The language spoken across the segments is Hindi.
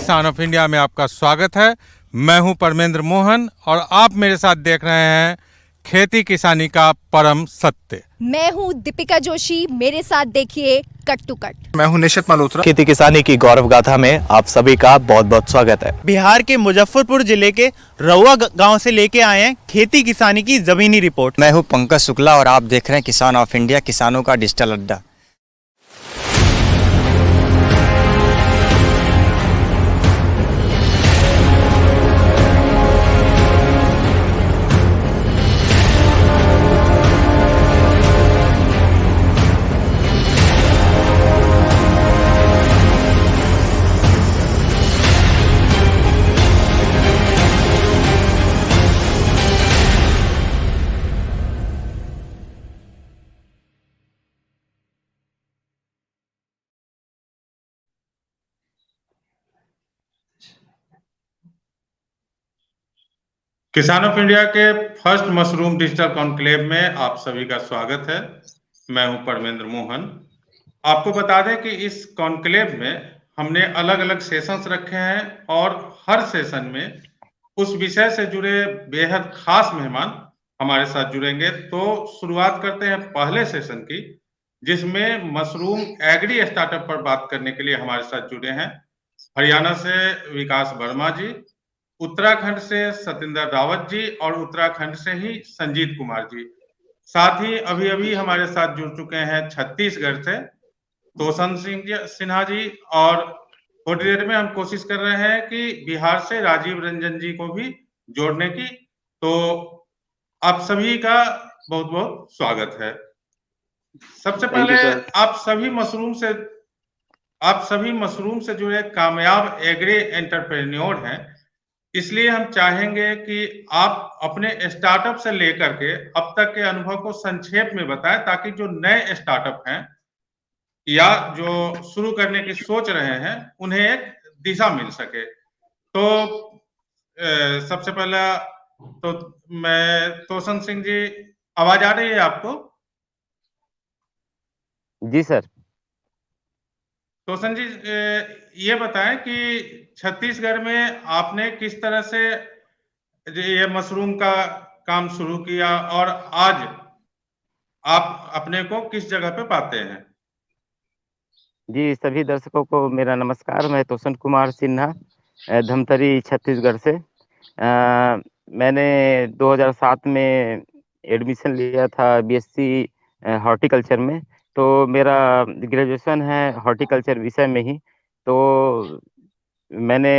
किसान ऑफ इंडिया में आपका स्वागत है। मैं हूं परमेंद्र मोहन और आप मेरे साथ देख रहे हैं खेती किसानी का परम सत्य। मैं हूं दीपिका जोशी, मेरे साथ देखिए कट टू कट। मैं हूं निशित मल्होत्रा। खेती किसानी की गौरव गाथा में आप सभी का बहुत बहुत स्वागत है। बिहार के मुजफ्फरपुर जिले के रउआ गांव से लेके आए हैं खेती किसानी की जमीनी रिपोर्ट। मैं हूं पंकज शुक्ला और आप देख रहे हैं किसान ऑफ इंडिया, किसानों का डिजिटल अड्डा। किसान ऑफ इंडिया के फर्स्ट मशरूम डिजिटल कॉन्क्लेव में आप सभी का स्वागत है। मैं हूं परमेंद्र मोहन। आपको बता दें कि इस कॉन्क्लेव में हमने अलग अलग सेशंस रखे हैं और हर सेशन में उस विषय से जुड़े बेहद खास मेहमान हमारे साथ जुड़ेंगे। तो शुरुआत करते हैं पहले सेशन की, जिसमें मशरूम एग्री स्टार्टअप पर बात करने के लिए हमारे साथ जुड़े हैं हरियाणा से विकास वर्मा जी, उत्तराखंड से सतिंदर रावत जी और उत्तराखंड से ही संजीत कुमार जी। साथ ही अभी अभी हमारे साथ जुड़ चुके हैं छत्तीसगढ़ से तोसन सिन्हा जी, और थोड़ी देर में हम कोशिश कर रहे हैं कि बिहार से राजीव रंजन जी को भी जोड़ने की। तो आप सभी का बहुत बहुत स्वागत है। सबसे पहले आप सभी मशरूम से जुड़े कामयाब एग्री एंटरप्रेन्योर हैं, इसलिए हम चाहेंगे कि आप अपने स्टार्टअप से लेकर के अब तक के अनुभव को संक्षेप में बताएं, ताकि जो नए स्टार्टअप हैं या जो शुरू करने की सोच रहे हैं उन्हें एक दिशा मिल सके। तो सबसे पहला तो मैं तोसन सिंह जी, आवाज आ रही है आपको? जी सर। तोसन जी, ये बताएं कि छत्तीसगढ़ में आपने किस तरह से ये मशरूम का काम शुरू किया और आज आप अपने को किस जगह पे पाते हैं? जी, सभी दर्शकों को मेरा नमस्कार। मैं तोसन कुमार सिन्हा, धमतरी छत्तीसगढ़ से। मैंने 2007 में एडमिशन लिया था बीएससी हॉर्टिकल्चर में। तो मेरा ग्रेजुएशन है हॉर्टिकल्चर विषय में ही। तो मैंने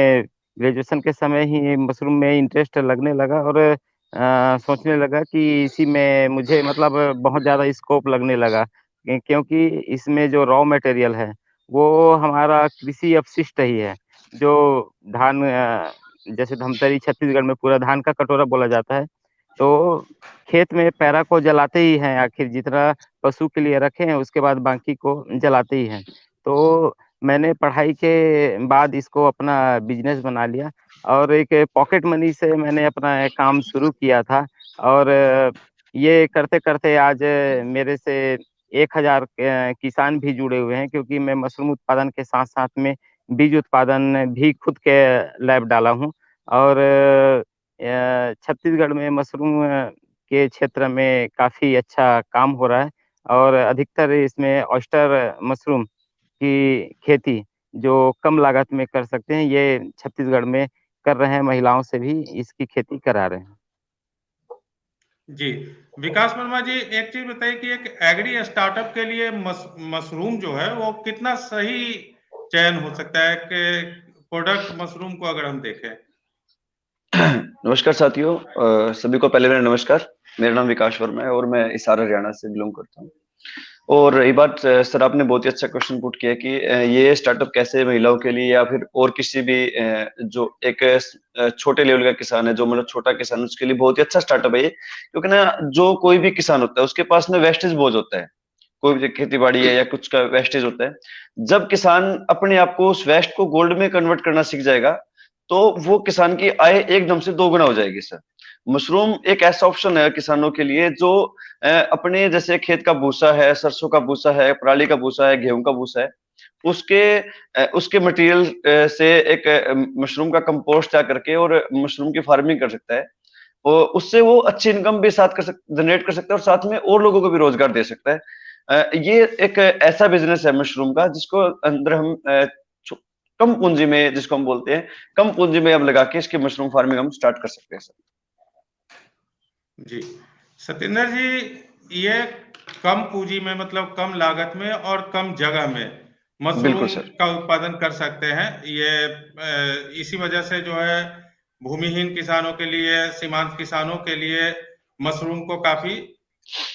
ग्रेजुएशन के समय ही मशरूम में इंटरेस्ट लगने लगा और सोचने लगा कि इसी में मुझे मतलब बहुत ज़्यादा स्कोप लगने लगा, क्योंकि इसमें जो रॉ मटेरियल है वो हमारा कृषि अपशिष्ट ही है। जो धान, जैसे धमतरी छत्तीसगढ़ में पूरा धान का कटोरा बोला जाता है, तो खेत में पैरा को जलाते ही हैं, आखिर जितना पशु के लिए रखे हैं उसके बाद बाकी को जलाते ही हैं। तो मैंने पढ़ाई के बाद इसको अपना बिजनेस बना लिया और एक पॉकेट मनी से मैंने अपना काम शुरू किया था। और ये करते-करते आज मेरे से 1000 किसान भी जुड़े हुए हैं, क्योंकि मैं मशरूम उत्पादन के साथ-साथ में बीज उत्पादन भी खुद के लैब डाला हूँ। और छत्तीसगढ़ में मशरूम के क्षेत्र में काफ़ी अच्छा काम हो रहा है और अधिकतर इसमें ऑयस्टर मशरूम की खेती जो कम लागत में कर सकते हैं, ये छत्तीसगढ़ में कर रहे हैं, महिलाओं से भी इसकी खेती करा रहे हैं। जी, विकास वर्मा जी, एक चीज बताइए कि एक एग्री स्टार्टअप के लिए मशरूम जो है वो कितना सही चयन हो सकता है कि प्रोडक्ट मशरूम को अगर हम देखें? नमस्कार साथियों, सभी को पहले मेरा नमस्कार। मेरा नाम विकास वर्मा है और मैं हिसार हरियाणा से बिलोंग करता हूँ। और रही बात, सर आपने बहुत ही अच्छा क्वेश्चन पुट किया कि ये स्टार्टअप कैसे महिलाओं के लिए या फिर और किसी भी जो एक छोटे लेवल का किसान है, जो मतलब छोटा किसान है, उसके लिए बहुत ही अच्छा स्टार्टअप है ये। क्योंकि ना जो कोई भी किसान होता है उसके पास ना वेस्टेज बहुत होता है, कोई भी खेती बाड़ी है या कुछ का वेस्टेज होता है। जब किसान अपने आप को उस वेस्ट को गोल्ड में कन्वर्ट करना सीख जाएगा तो वो किसान की आय एकदम से 2 गुना हो जाएगी सर। मशरूम एक ऐसा ऑप्शन है किसानों के लिए जो अपने जैसे खेत का भूसा है, सरसों का भूसा है, पराली का भूसा है, गेहूं का भूसा है, उसके मटेरियल से एक मशरूम का कंपोस्ट तैयार करके और मशरूम की फार्मिंग कर सकता है, और उससे वो अच्छी इनकम भी साथ जनरेट कर सकता है और साथ में और लोगों को भी रोजगार दे सकता है। ये एक ऐसा बिजनेस है मशरूम का जिसको अंदर हम कम पूंजी में, जिसको हम बोलते हैं कम पूंजी में हम लगा के इसकी मशरूम फार्मिंग हम स्टार्ट कर सकते हैं सर। जी सत्येंद्र जी, ये कम पूंजी में मतलब कम लागत में और कम जगह में बिल्कुल मशरूम सर। का उत्पादन कर सकते हैं। ये इसी वजह से जो है भूमिहीन किसानों के लिए, सीमांत किसानों के लिए मशरूम को काफी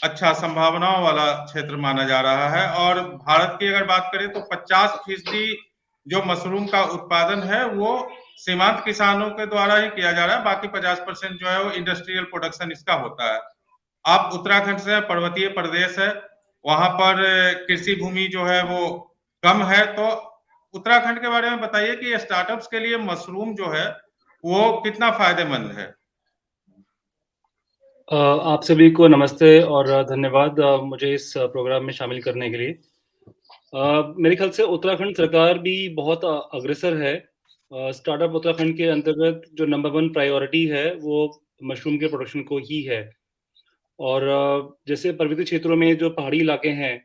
अच्छा संभावनाओं वाला क्षेत्र माना जा रहा है। और भारत की अगर बात करें तो 50% जो मशरूम का उत्पादन है वो सीमांत किसानों के द्वारा ही किया जा रहा है, बाकी 50% जो है वो इंडस्ट्रियल प्रोडक्शन इसका होता है। आप उत्तराखंड से, पर्वतीय प्रदेश है, वहां पर कृषि भूमि जो है वो कम है, तो उत्तराखंड के बारे में बताइए कि स्टार्टअप्स के लिए मशरूम जो है वो कितना फायदेमंद है। आप सभी को नमस्ते और धन्यवाद मुझे इस प्रोग्राम में शामिल करने के लिए। मेरे ख्याल से उत्तराखंड सरकार भी बहुत अग्रसर है। स्टार्टअप उत्तराखंड के अंतर्गत जो नंबर 1 प्रायोरिटी है वो मशरूम के प्रोडक्शन को ही है। और जैसे पर्वतीय क्षेत्रों में जो पहाड़ी इलाके हैं,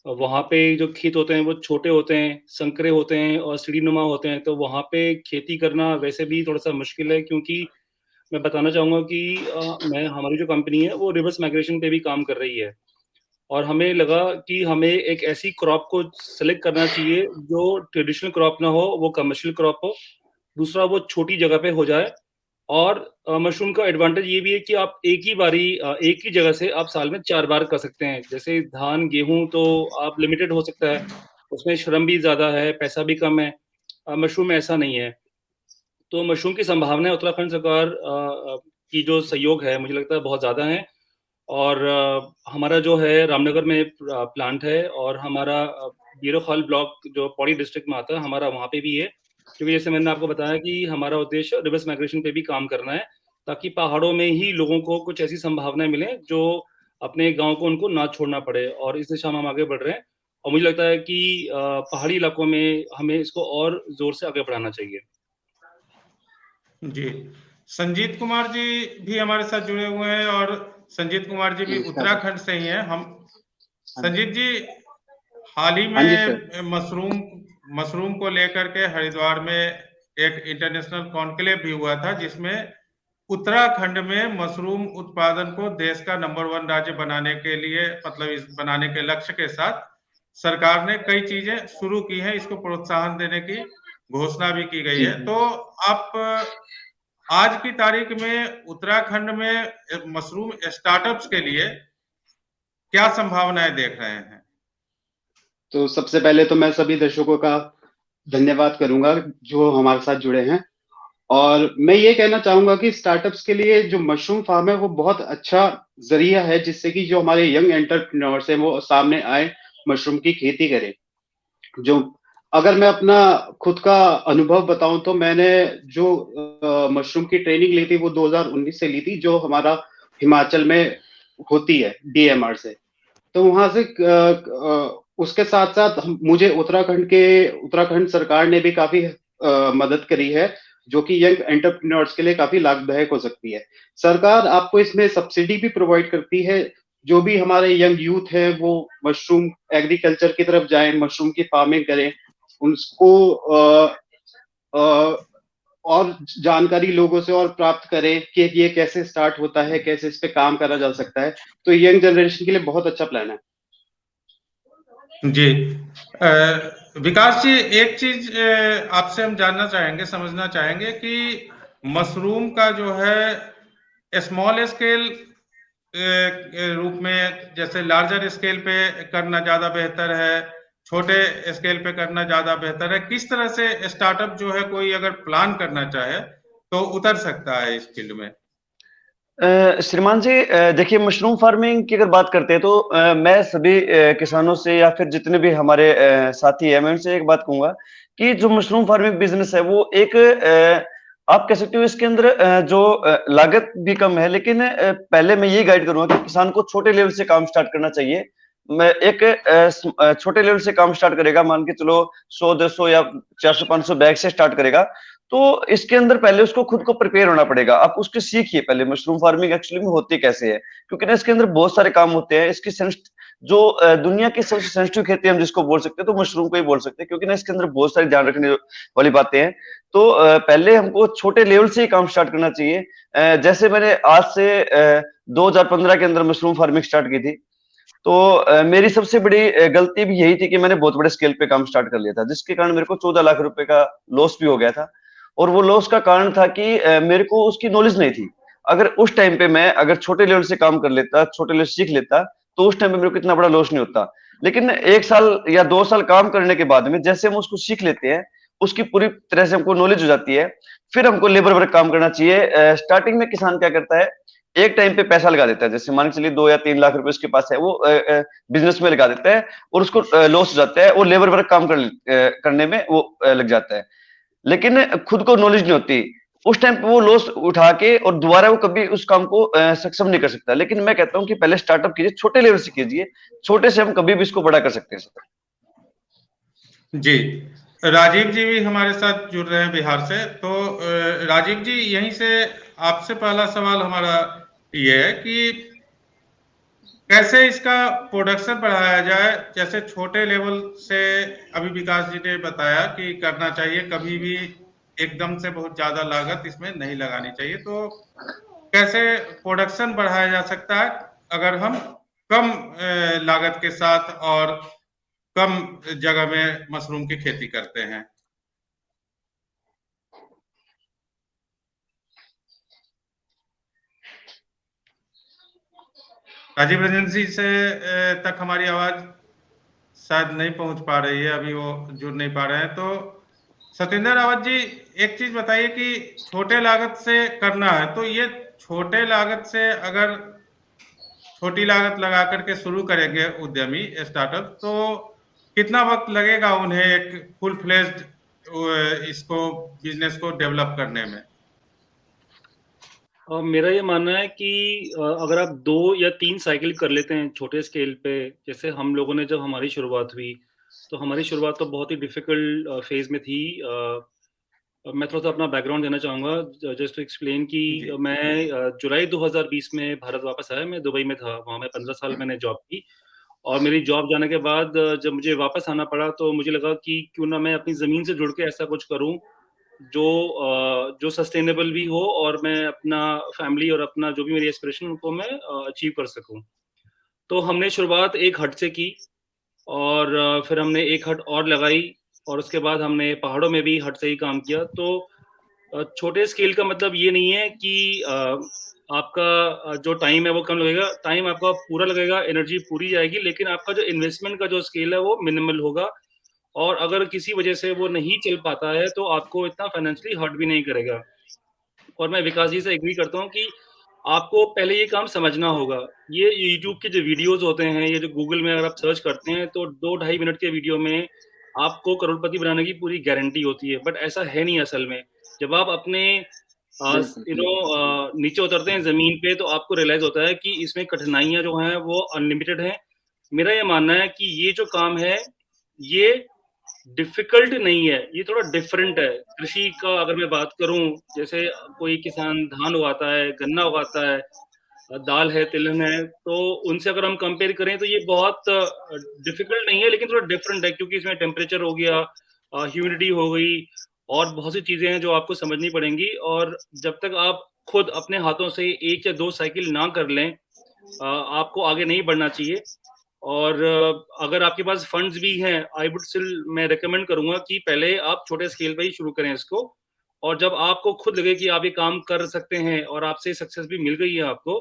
वहाँ पे जो खेत होते हैं वो छोटे होते हैं, संकरे होते हैं और सीढ़ीनुमा होते हैं, तो वहाँ पे खेती करना वैसे भी थोड़ा-सा मुश्किल है, क्योंकि मैं बताना चाहूँगा कि हमारी जो कंपनी है वो रिवर्स माइग्रेशन पे भी काम कर रही है। और हमें लगा कि हमें एक ऐसी क्रॉप को सेलेक्ट करना चाहिए जो ट्रेडिशनल क्रॉप ना हो, वो कमर्शियल क्रॉप हो। दूसरा, वो छोटी जगह पे हो जाए। और मशरूम का एडवांटेज ये भी है कि आप एक ही जगह से आप साल में 4 बार कर सकते हैं। जैसे धान, गेहूँ तो आप लिमिटेड हो सकता है, उसमें श्रम भी ज़्यादा है, पैसा भी कम है। मशरूम में ऐसा नहीं है। तो मशरूम की संभावनाएँ उत्तराखंड सरकार की जो सहयोग है, मुझे लगता है बहुत ज़्यादा है। और हमारा जो है रामनगर में प्लांट है, और हमारा बीरोखाल ब्लॉक जो पौड़ी डिस्ट्रिक्ट में आता है, हमारा वहाँ पे भी है। क्योंकि जैसे मैंने आपको बताया कि हमारा उद्देश्य रिवर्स माइग्रेशन पे भी काम करना है, ताकि पहाड़ों में ही लोगों को कुछ ऐसी संभावनाएँ मिलें जो अपने गाँव को उनको ना छोड़ना पड़े, और इस दिशा में हम आगे बढ़ रहे हैं। और मुझे लगता है कि पहाड़ी इलाकों में हमें इसको और ज़ोर से आगे बढ़ाना चाहिए। जी, संजीत कुमार जी भी हमारे साथ जुड़े हुए हैं, और संजीत कुमार जी भी उत्तराखंड से ही हैं। हम संजीत जी, हाल ही हाँ जी सर। में मशरूम को लेकर के हरिद्वार में एक इंटरनेशनल कॉन्क्लेव भी हुआ था, जिसमें उत्तराखंड में मशरूम उत्पादन को देश का नंबर 1 राज्य बनाने के लिए, मतलब इस बनाने के लक्ष्य के साथ सरकार ने कई चीजें शुरू की हैं, इसको प्रोत्साहन देने की घोषणा भी की गई जी। है। तो आप आज की तारीख में उत्तराखंड में मशरूम स्टार्टअप्स के लिए क्या संभावनाएं देख रहे हैं? तो सबसे पहले तो मैं सभी दर्शकों का धन्यवाद करूंगा जो हमारे साथ जुड़े हैं, और मैं ये कहना चाहूंगा कि स्टार्टअप्स के लिए जो मशरूम फार्म है वो बहुत अच्छा जरिया है, जिससे कि जो हमारे यंग एंटरप्रेन्योर्स हैं वो सामने आए, मशरूम की खेती करें। जो अगर मैं अपना खुद का अनुभव बताऊं तो मैंने जो मशरूम की ट्रेनिंग ली थी वो 2019 से ली थी, जो हमारा हिमाचल में होती है DMR से। तो वहां से उसके साथ साथ मुझे उत्तराखंड सरकार ने भी काफी मदद करी है, जो कि यंग एंटरप्रेन्योर्स के लिए काफी लाभदायक हो सकती है। सरकार आपको इसमें सब्सिडी भी प्रोवाइड करती है। जो भी हमारे यंग यूथ है वो मशरूम एग्रीकल्चर की तरफ जाएं, मशरूम की फार्मिंग करें, उनको और जानकारी लोगों से और प्राप्त करें कि ये कैसे स्टार्ट होता है, कैसे इस पे काम करा जा सकता है। तो यंग जनरेशन के लिए बहुत अच्छा प्लान है। जी, विकास जी, एक चीज आपसे हम जानना चाहेंगे, समझना चाहेंगे कि मशरूम का जो है स्मॉल स्केल रूप में, जैसे लार्जर स्केल पे करना ज्यादा बेहतर है, छोटे स्केल पे करना ज्यादा बेहतर है, किस तरह से स्टार्टअप जो है कोई अगर प्लान करना चाहे तो उतर सकता है इस फील्ड में? श्रीमान जी, देखिए मशरूम फार्मिंग की अगर बात करते हैं तो मैं सभी किसानों से या फिर जितने भी हमारे साथी हैं, मैं उनसे एक बात कहूंगा कि जो मशरूम फार्मिंग बिजनेस है वो एक आप कह सकते हो इसके अंदर जो लागत भी कम है, लेकिन पहले मैं ये गाइड करूंगा कि किसान को छोटे लेवल से काम स्टार्ट करना चाहिए, एक छोटे लेवल से काम स्टार्ट करेगा, मान के चलो 100-200 या 400-500 बैग से स्टार्ट करेगा, तो इसके अंदर पहले उसको खुद को प्रिपेयर होना पड़ेगा। आप उसके सीखिए पहले मशरूम फार्मिंग एक्चुअली में होती कैसे है, क्योंकि ना इसके अंदर बहुत सारे काम होते हैं। इसकी जो दुनिया की सबसे सेंसिटिव खेती हम जिसको बोल सकते हैं तो मशरूम को ही बोल सकते हैं, क्योंकि ना इसके अंदर बहुत सारी ध्यान रखने वाली बातें हैं। तो पहले हमको छोटे लेवल से ही काम स्टार्ट करना चाहिए। जैसे मैंने आज से 2015 के अंदर मशरूम फार्मिंग स्टार्ट की थी, तो मेरी सबसे बड़ी गलती भी यही थी कि मैंने बहुत बड़े स्केल पे काम स्टार्ट कर लिया था, जिसके कारण मेरे को 14 लाख रुपए का लॉस भी हो गया था। और वो लॉस का कारण था कि मेरे को उसकी नॉलेज नहीं थी। अगर उस टाइम पे मैं अगर छोटे लेवल से काम कर लेता, छोटे लेवल सीख लेता, तो उस टाइम पे मेरे को इतना बड़ा लॉस नहीं होता। लेकिन 1 साल या 2 साल काम करने के बाद में जैसे हम उसको सीख लेते हैं, उसकी पूरी तरह से हमको नॉलेज हो जाती है, फिर हमको लेबर वर्क काम करना चाहिए। स्टार्टिंग में किसान क्या करता है, एक टाइम पे पैसा लगा देता है, जैसे मान के चलिए 2 या 3 लाख रुपए उसके पास है, वो बिजनेस में लगा देता है और उसको लॉस हो जाता है और लेबर वर्क काम करने में वो लग जाता है। लेकिन खुद को नॉलेज नहीं होती, उस टाइम पे वो लॉस उठा के और दोबारा वो कभी उस काम को सक्षम नहीं कर सकता। लेकिन मैं कहता हूँ कि पहले स्टार्टअप कीजिए, छोटे लेवल से कीजिए, छोटे से हम कभी भी इसको बड़ा कर सकते हैं। जी, राजीव जी भी हमारे साथ जुड़ रहे हैं बिहार से। तो राजीव जी, यहीं से आपसे पहला सवाल हमारा ये है कि कैसे इसका प्रोडक्शन बढ़ाया जाए। जैसे छोटे लेवल से अभी विकास जी ने बताया कि करना चाहिए, कभी भी एकदम से बहुत ज्यादा लागत इसमें नहीं लगानी चाहिए। तो कैसे प्रोडक्शन बढ़ाया जा सकता है अगर हम कम लागत के साथ और कम जगह में मशरूम की खेती करते हैं? राजीव रंजन जी से तक हमारी आवाज शायद नहीं पहुंच पा रही है, अभी वो जुड़ नहीं पा रहे हैं। तो सत्येंद्र रावत जी, एक चीज बताइए कि छोटे लागत से करना है, तो ये छोटे लागत से अगर छोटी लागत लगा करके शुरू करेंगे उद्यमी स्टार्टअप, तो कितना वक्त लगेगा उन्हें एक फुल फ्लेज्ड इसको बिजनेस को डेवलप करने में? मेरा ये मानना है कि अगर आप 2 या 3 साइकिल कर लेते हैं छोटे स्केल पे, जैसे हम लोगों ने जब हमारी शुरुआत हुई, तो हमारी शुरुआत तो बहुत ही डिफ़िकल्ट फ़ेज़ में थी। मैं थोड़ा-सा अपना बैकग्राउंड देना चाहूँगा जस्ट टू एक्सप्लेन कि जी मैं जुलाई 2020 में भारत वापस आया। मैं दुबई में था, वहाँ मैं 15 साल मैंने जॉब की और मेरी जॉब जाने के बाद जब मुझे वापस आना पड़ा, तो मुझे लगा कि क्यों ना मैं अपनी ज़मीन से जुड़ के ऐसा कुछ करूँ जो सस्टेनेबल भी हो और मैं अपना फैमिली और अपना जो भी मेरी एस्पिरेशन उनको मैं अचीव कर सकूँ। तो हमने शुरुआत एक हट से की और फिर हमने एक हट और लगाई और उसके बाद हमने पहाड़ों में भी हट से ही काम किया। तो छोटे स्केल का मतलब ये नहीं है कि आपका जो टाइम है वो कम लगेगा, टाइम आपका पूरा लगेगा, एनर्जी पूरी जाएगी, लेकिन आपका जो इन्वेस्टमेंट का जो स्केल है वो मिनिमल होगा और अगर किसी वजह से वो नहीं चल पाता है, तो आपको इतना फाइनेंशियली हर्ट भी नहीं करेगा। और मैं विकास जी से एग्री करता हूँ कि आपको पहले ये काम समझना होगा। ये यूट्यूब के जो वीडियोज़ होते हैं, ये जो गूगल में अगर आप सर्च करते हैं, तो 2 ढाई मिनट के वीडियो में आपको करोड़पति बनाने की पूरी गारंटी होती है, बट ऐसा है नहीं असल में। जब आप अपने नीचे उतरते हैं ज़मीन पे, तो आपको रियलाइज़ होता है कि इसमें कठिनाइयाँ जो हैं, वो अनलिमिटेड हैं। मेरा ये मानना है कि ये जो काम है, ये डिफ़िकल्ट नहीं है, ये थोड़ा डिफरेंट है। कृषि का अगर मैं बात करूँ, जैसे कोई किसान धान उगाता है, गन्ना उगाता है, दाल है, तिलहन है, तो उनसे अगर हम कंपेयर करें तो ये बहुत डिफ़िकल्ट नहीं है, लेकिन थोड़ा डिफरेंट है क्योंकि इसमें टेम्परेचर हो गया, ह्यूमिडिटी हो गई और बहुत सी चीज़ें हैं जो आपको समझनी पड़ेंगी और जब तक आप खुद अपने हाथों से 1 या 2 साइकिल ना कर लें, आपको आगे नहीं बढ़ना चाहिए। और अगर आपके पास फंड्स भी हैं, आई वुड स्टिल मैं रिकमेंड करूँगा कि पहले आप छोटे स्केल पे ही शुरू करें इसको और जब आपको खुद लगे कि आप ये काम कर सकते हैं और आपसे सक्सेस भी मिल गई है आपको,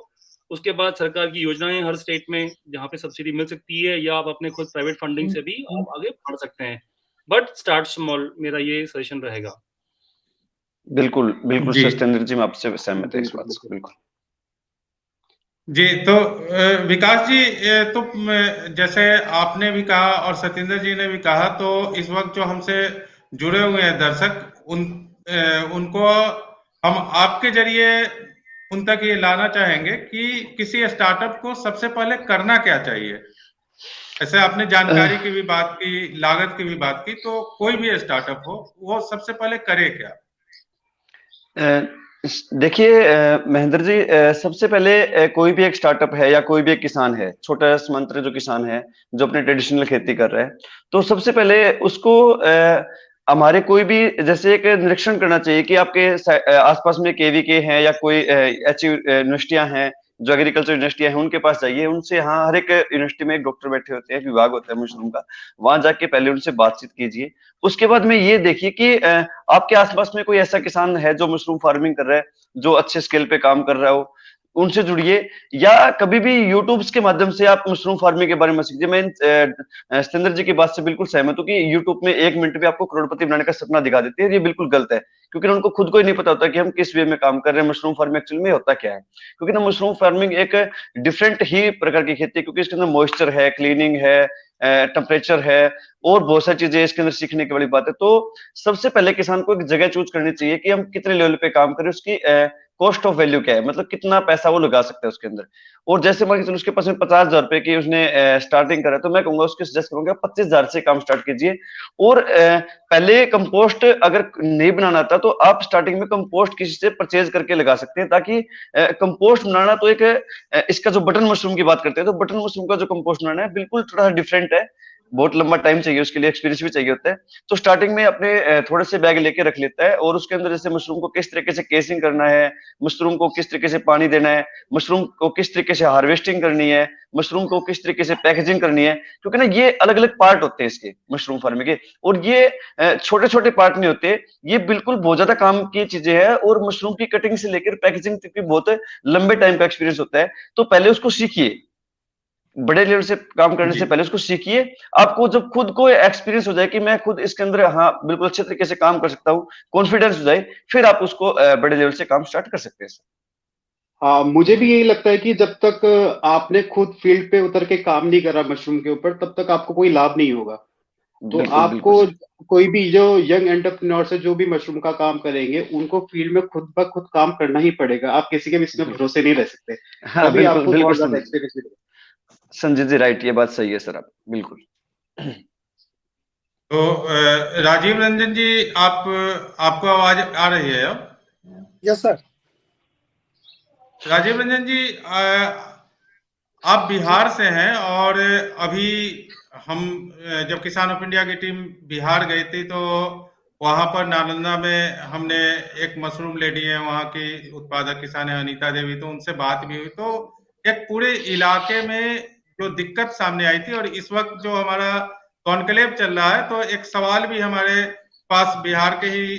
उसके बाद सरकार की योजनाएँ हर स्टेट में जहाँ पे सब्सिडी मिल सकती है या आप अपने खुद प्राइवेट फंडिंग से भी आप आगे बढ़ सकते हैं। बट स्टार्ट स्मॉल मेरा ये सजेशन रहेगा। बिल्कुल, बिल्कुल जी सत्येंद्र जी, मैं आपसे सहमत है इस बिल्कुल बात से, बिल्कुल। जी। तो विकास जी, तो जैसे आपने भी कहा और सत्येंद्र जी ने भी कहा, तो इस वक्त जो हमसे जुड़े हुए हैं दर्शक, उनको हम आपके जरिए उन तक ये लाना चाहेंगे कि किसी स्टार्टअप को सबसे पहले करना क्या चाहिए। ऐसे आपने जानकारी की भी बात की, लागत की भी बात की, तो कोई भी स्टार्टअप हो वो सबसे पहले करे क्या? देखिए महेंद्र जी, सबसे पहले कोई भी एक स्टार्टअप है या कोई भी एक किसान है, छोटा सीमांत जो किसान है जो अपने ट्रेडिशनल खेती कर रहा है, तो सबसे पहले उसको हमारे कोई भी जैसे एक निरीक्षण करना चाहिए कि आपके आसपास में केवीके हैं या कोई ऐसी यूनिवर्सिटियां हैं जो एग्रीकल्चर यूनिवर्सिटियां हैं, उनके पास जाइए, उनसे, हाँ, हर एक यूनिवर्सिटी में एक डॉक्टर बैठे होते हैं, विभाग होता है मशरूम का, वहां जाके पहले उनसे बातचीत कीजिए। उसके बाद में ये देखिए कि आपके आसपास में कोई ऐसा किसान है जो मशरूम फार्मिंग कर रहा है, जो अच्छे स्केल पे काम कर रहा हो, उनसे जुड़िए। या कभी भी यूट्यूब के माध्यम से आप मशरूम फार्मिंग के बारे में सीखिए। मैं सतेंद्र जी की बात से बिल्कुल सहमत हूँ कि यूट्यूब में 1 मिनट में आपको करोड़पति बनाने का सपना दिखा देती है, ये बिल्कुल गलत है, क्योंकि उनको खुद को ही नहीं पता होता कि हम किस वे में काम कर रहे हैं, मशरूम फार्मिंग एक्चुअली में होता क्या है। क्योंकि ना मशरूम फार्मिंग एक डिफरेंट ही प्रकार की खेती है, क्योंकि इसके अंदर मॉइस्चर है, क्लीनिंग है, टेम्परेचर है, और बहुत सारी चीजें इसके अंदर सीखने की बड़ी बात है। तो सबसे पहले किसान को एक जगह चूज करनी चाहिए कि हम कितने लेवल पे काम करें, उसकी कॉस्ट ऑफ वैल्यू क्या है, मतलब कितना पैसा वो लगा सकता है उसके अंदर। और जैसे मान के चलो उसके पास में 50,000 रुपए की उसने स्टार्टिंग करा, तो मैं कहूंगा उसके सजेस्ट करूंगा 25,000 से काम स्टार्ट कीजिए। और पहले कंपोस्ट अगर नहीं बनाना आता तो आप स्टार्टिंग में कंपोस्ट किसी से परचेज करके लगा सकते हैं, ताकि कंपोस्ट बनाना तो एक इसका जो बटन मशरूम की बात करते हैं, तो बटन मशरूम का जो कंपोस्ट बनाना है बिल्कुल थोड़ा डिफरेंट है, बहुत लंबा टाइम चाहिए उसके लिए, एक्सपीरियंस भी चाहिए होता है। तो स्टार्टिंग में अपने थोड़े से बैग लेके रख लेता है, और उसके अंदर जैसे मशरूम को किस तरीके से केसिंग करना है, मशरूम को किस तरीके से पानी देना है, मशरूम को किस तरीके से हार्वेस्टिंग करनी है, मशरूम को किस तरीके से पैकेजिंग करनी है, क्योंकि ना ये अलग अलग पार्ट होते हैं इसके मशरूम फार्मिंग के, और ये छोटे छोटे पार्ट नहीं होते, ये बिल्कुल बहुत ज्यादा काम की चीजें हैं। और मशरूम की कटिंग से लेकर पैकेजिंग तक भी बहुत लंबे टाइम का एक्सपीरियंस होता है। तो पहले उसको सीखिए, बड़े लेवल से काम करने जी। से पहले उसको सीखिए। आपको जब खुद को एक्सपीरियंस हो जाए कि मैं खुद इसके अंदर, हाँ, बिल्कुल अच्छे तरीके से काम कर सकता हूँ, कॉन्फिडेंस हो जाए, फिर आप उसको बड़े लेवल से काम स्टार्ट कर सकते हैं। हाँ, मुझे भी यही लगता है कि जब तक आपने खुद फील्ड पे उतर के काम नहीं करा मशरूम के ऊपर, तब तक आपको कोई लाभ नहीं होगा। तो बिल्कुल आपको बिल्कुल सर। कोई भी जो यंग एंटरप्रेन्योर्स है जो भी मशरूम का काम करेंगे, उनको फील्ड में खुद ब खुद काम करना ही पड़ेगा। आप किसी के भी इसमें भरोसे नहीं रह सकते, हाँ, तभी बिल्कुल आपको बिल्कुल बहुत ज्यादा संजीव, एक्सपीरियंस मिलेगा। संजीव जी राइट, ये बात सही है सर, आप बिल्कुल। तो राजीव रंजन जी, आपको आवाज आ रही है अब? Yes sir. राजीव रंजन जी, आप जी बिहार से हैं, और अभी हम जब किसान ऑफ इंडिया की टीम बिहार गई थी, तो वहां पर नालंदा में हमने एक मशरूम लेडी है, वहां की उत्पादक किसान है अनीता देवी, तो उनसे बात भी हुई। तो एक पूरे इलाके में जो दिक्कत सामने आई थी, और इस वक्त जो हमारा कॉन्क्लेव चल रहा है, तो एक सवाल भी हमारे पास बिहार के ही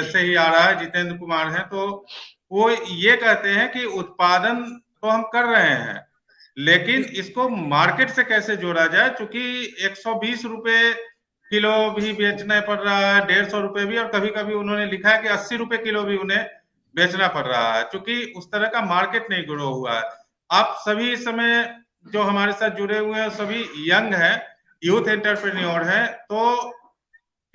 से ही आ रहा है, जितेंद्र कुमार हैं, तो वो ये कहते हैं कि उत्पादन तो हम कर रहे हैं, लेकिन इसको मार्केट से कैसे जोड़ा जाए, क्योंकि 120 रुपए किलो भी बेचना पड़ रहा है, 150 रुपए भी, और कभी कभी उन्होंने लिखा है कि 80 रुपए किलो भी उन्हें बेचना पड़ रहा है, क्योंकि उस तरह का मार्केट नहीं ग्रो हुआ है। आप सभी इस समय जो हमारे साथ जुड़े हुए हैं सभी यंग हैं, यूथ एंटरप्रेन्योर हैं, तो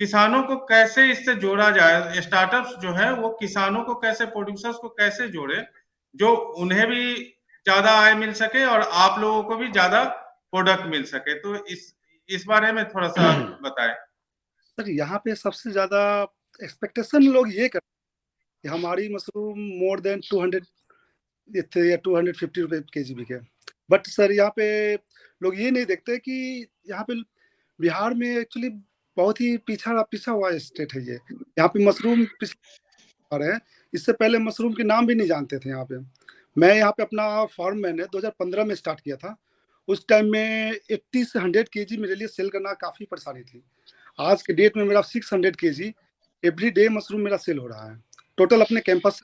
किसानों को कैसे इससे जोड़ा जाए, स्टार्टअप्स जो है वो किसानों को कैसे, प्रोड्यूसर्स को कैसे जोड़े, जो उन्हें भी ज्यादा आय मिल सके और आप लोगों को भी ज्यादा प्रोडक्ट मिल सके। तो इस बारे में थोड़ा सा बताएं। सर, यहाँ पे सबसे ज्यादा एक्सपेक्टेशन लोग ये करते हैं कि हमारी मशरूम मोर देन 200 या 250 रुपए केजी बिके। बट सर, यहाँ पे लोग ये नहीं देखते कि यहाँ पे बिहार में एक्चुअली बहुत ही पीछा हुआ स्टेट है ये। यहाँ पे मशरूम आ रहे हैं, इससे पहले मशरूम के नाम भी नहीं जानते थे यहाँ पे। मैं यहाँ पे अपना फार्म मैंने 2015 में स्टार्ट किया था। उस टाइम में 80 से 100 केजी मेरे लिए सेल करना काफ़ी परेशानी थी। आज के डेट में मेरा 600 केजी एवरी डे मशरूम मेरा सेल हो रहा है, टोटल अपने कैंपस।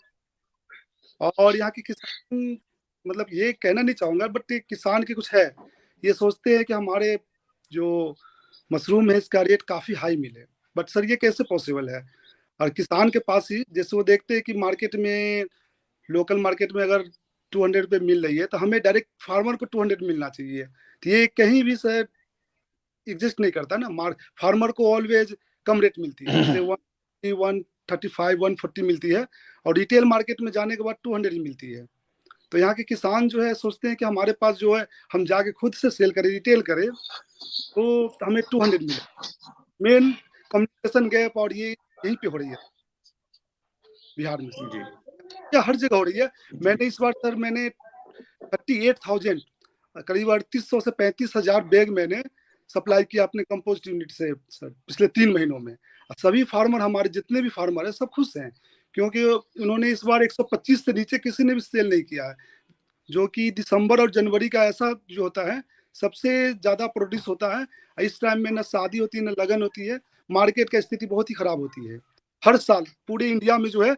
और यहाँ के किसान, मतलब ये कहना नहीं चाहूँगा, बट किसान की कुछ है, ये सोचते हैं कि हमारे जो मशरूम है इसका रेट काफ़ी हाई मिले। बट सर, ये कैसे पॉसिबल है? और किसान के पास ही, जैसे वो देखते हैं कि मार्केट में, लोकल मार्केट में अगर 200 रुपये मिल रही है, तो हमें डायरेक्ट फार्मर को 200 मिलना चाहिए। तो ये कहीं भी सर एग्जिस्ट नहीं करता ना। फार्मर को ऑलवेज कम रेट मिलती है, जैसे 135 140 मिलती है, और रिटेल मार्केट में जाने के बाद 200 ही मिलती है। तो यहाँ के किसान जो है सोचते हैं कि हमारे पास जो है हम जाके खुद से सेल करें, रिटेल करें, तो हमें 200 मिले। मेन कम्युनिकेशन गैप और ये यहीं पे हो रही है बिहार में सर, जी या हर जगह हो रही है। मैंने इस बार सर 38,000 करीब 3800 से 35,000 बैग मैंने सप्लाई किया अपने कंपोस्ट यूनिट से सर पिछले 3 महीनों में। सभी फार्मर, हमारे जितने भी फार्मर हैं सब खुश हैं, क्योंकि उन्होंने इस बार 125 से नीचे किसी ने भी सेल नहीं किया है, जो कि दिसंबर और जनवरी का ऐसा जो होता है सबसे ज्यादा प्रोड्यूस होता है। इस टाइम में न शादी होती है न लगन होती है, मार्केट की स्थिति बहुत ही खराब होती है। हर साल पूरे इंडिया में जो है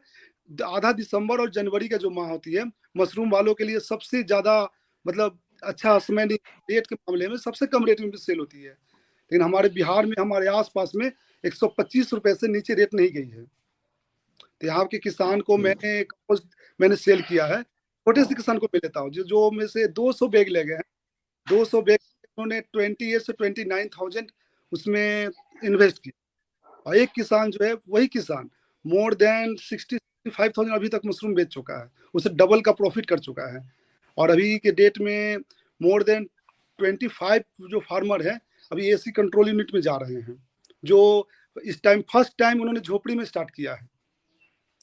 आधा दिसंबर और जनवरी का जो माह होती है मशरूम वालों के लिए सबसे ज्यादा मतलब अच्छा समय रेट के मामले में सबसे कम रेट में सेल होती है। लेकिन हमारे बिहार में हमारे आसपास में 125 रुपए से नीचे रेट नहीं गई है। तो यहाँ के किसान को मैंने सेल किया है, छोटे से किसान को मैं लेता हूँ जो में से 200 बैग ले गए हैं। 200 बैग उन्होंने 28 से 29,000 उसमें इन्वेस्ट किया, और एक किसान जो है वही किसान मोर देन 65,000 अभी तक मशरूम बेच चुका है, उसे डबल का प्रॉफिट कर चुका है। और अभी के डेट में मोर देन 25 जो फार्मर है अभी एसी कंट्रोल यूनिट में जा रहे हैं, जो इस टाइम फर्स्ट टाइम उन्होंने झोपड़ी में स्टार्ट किया है।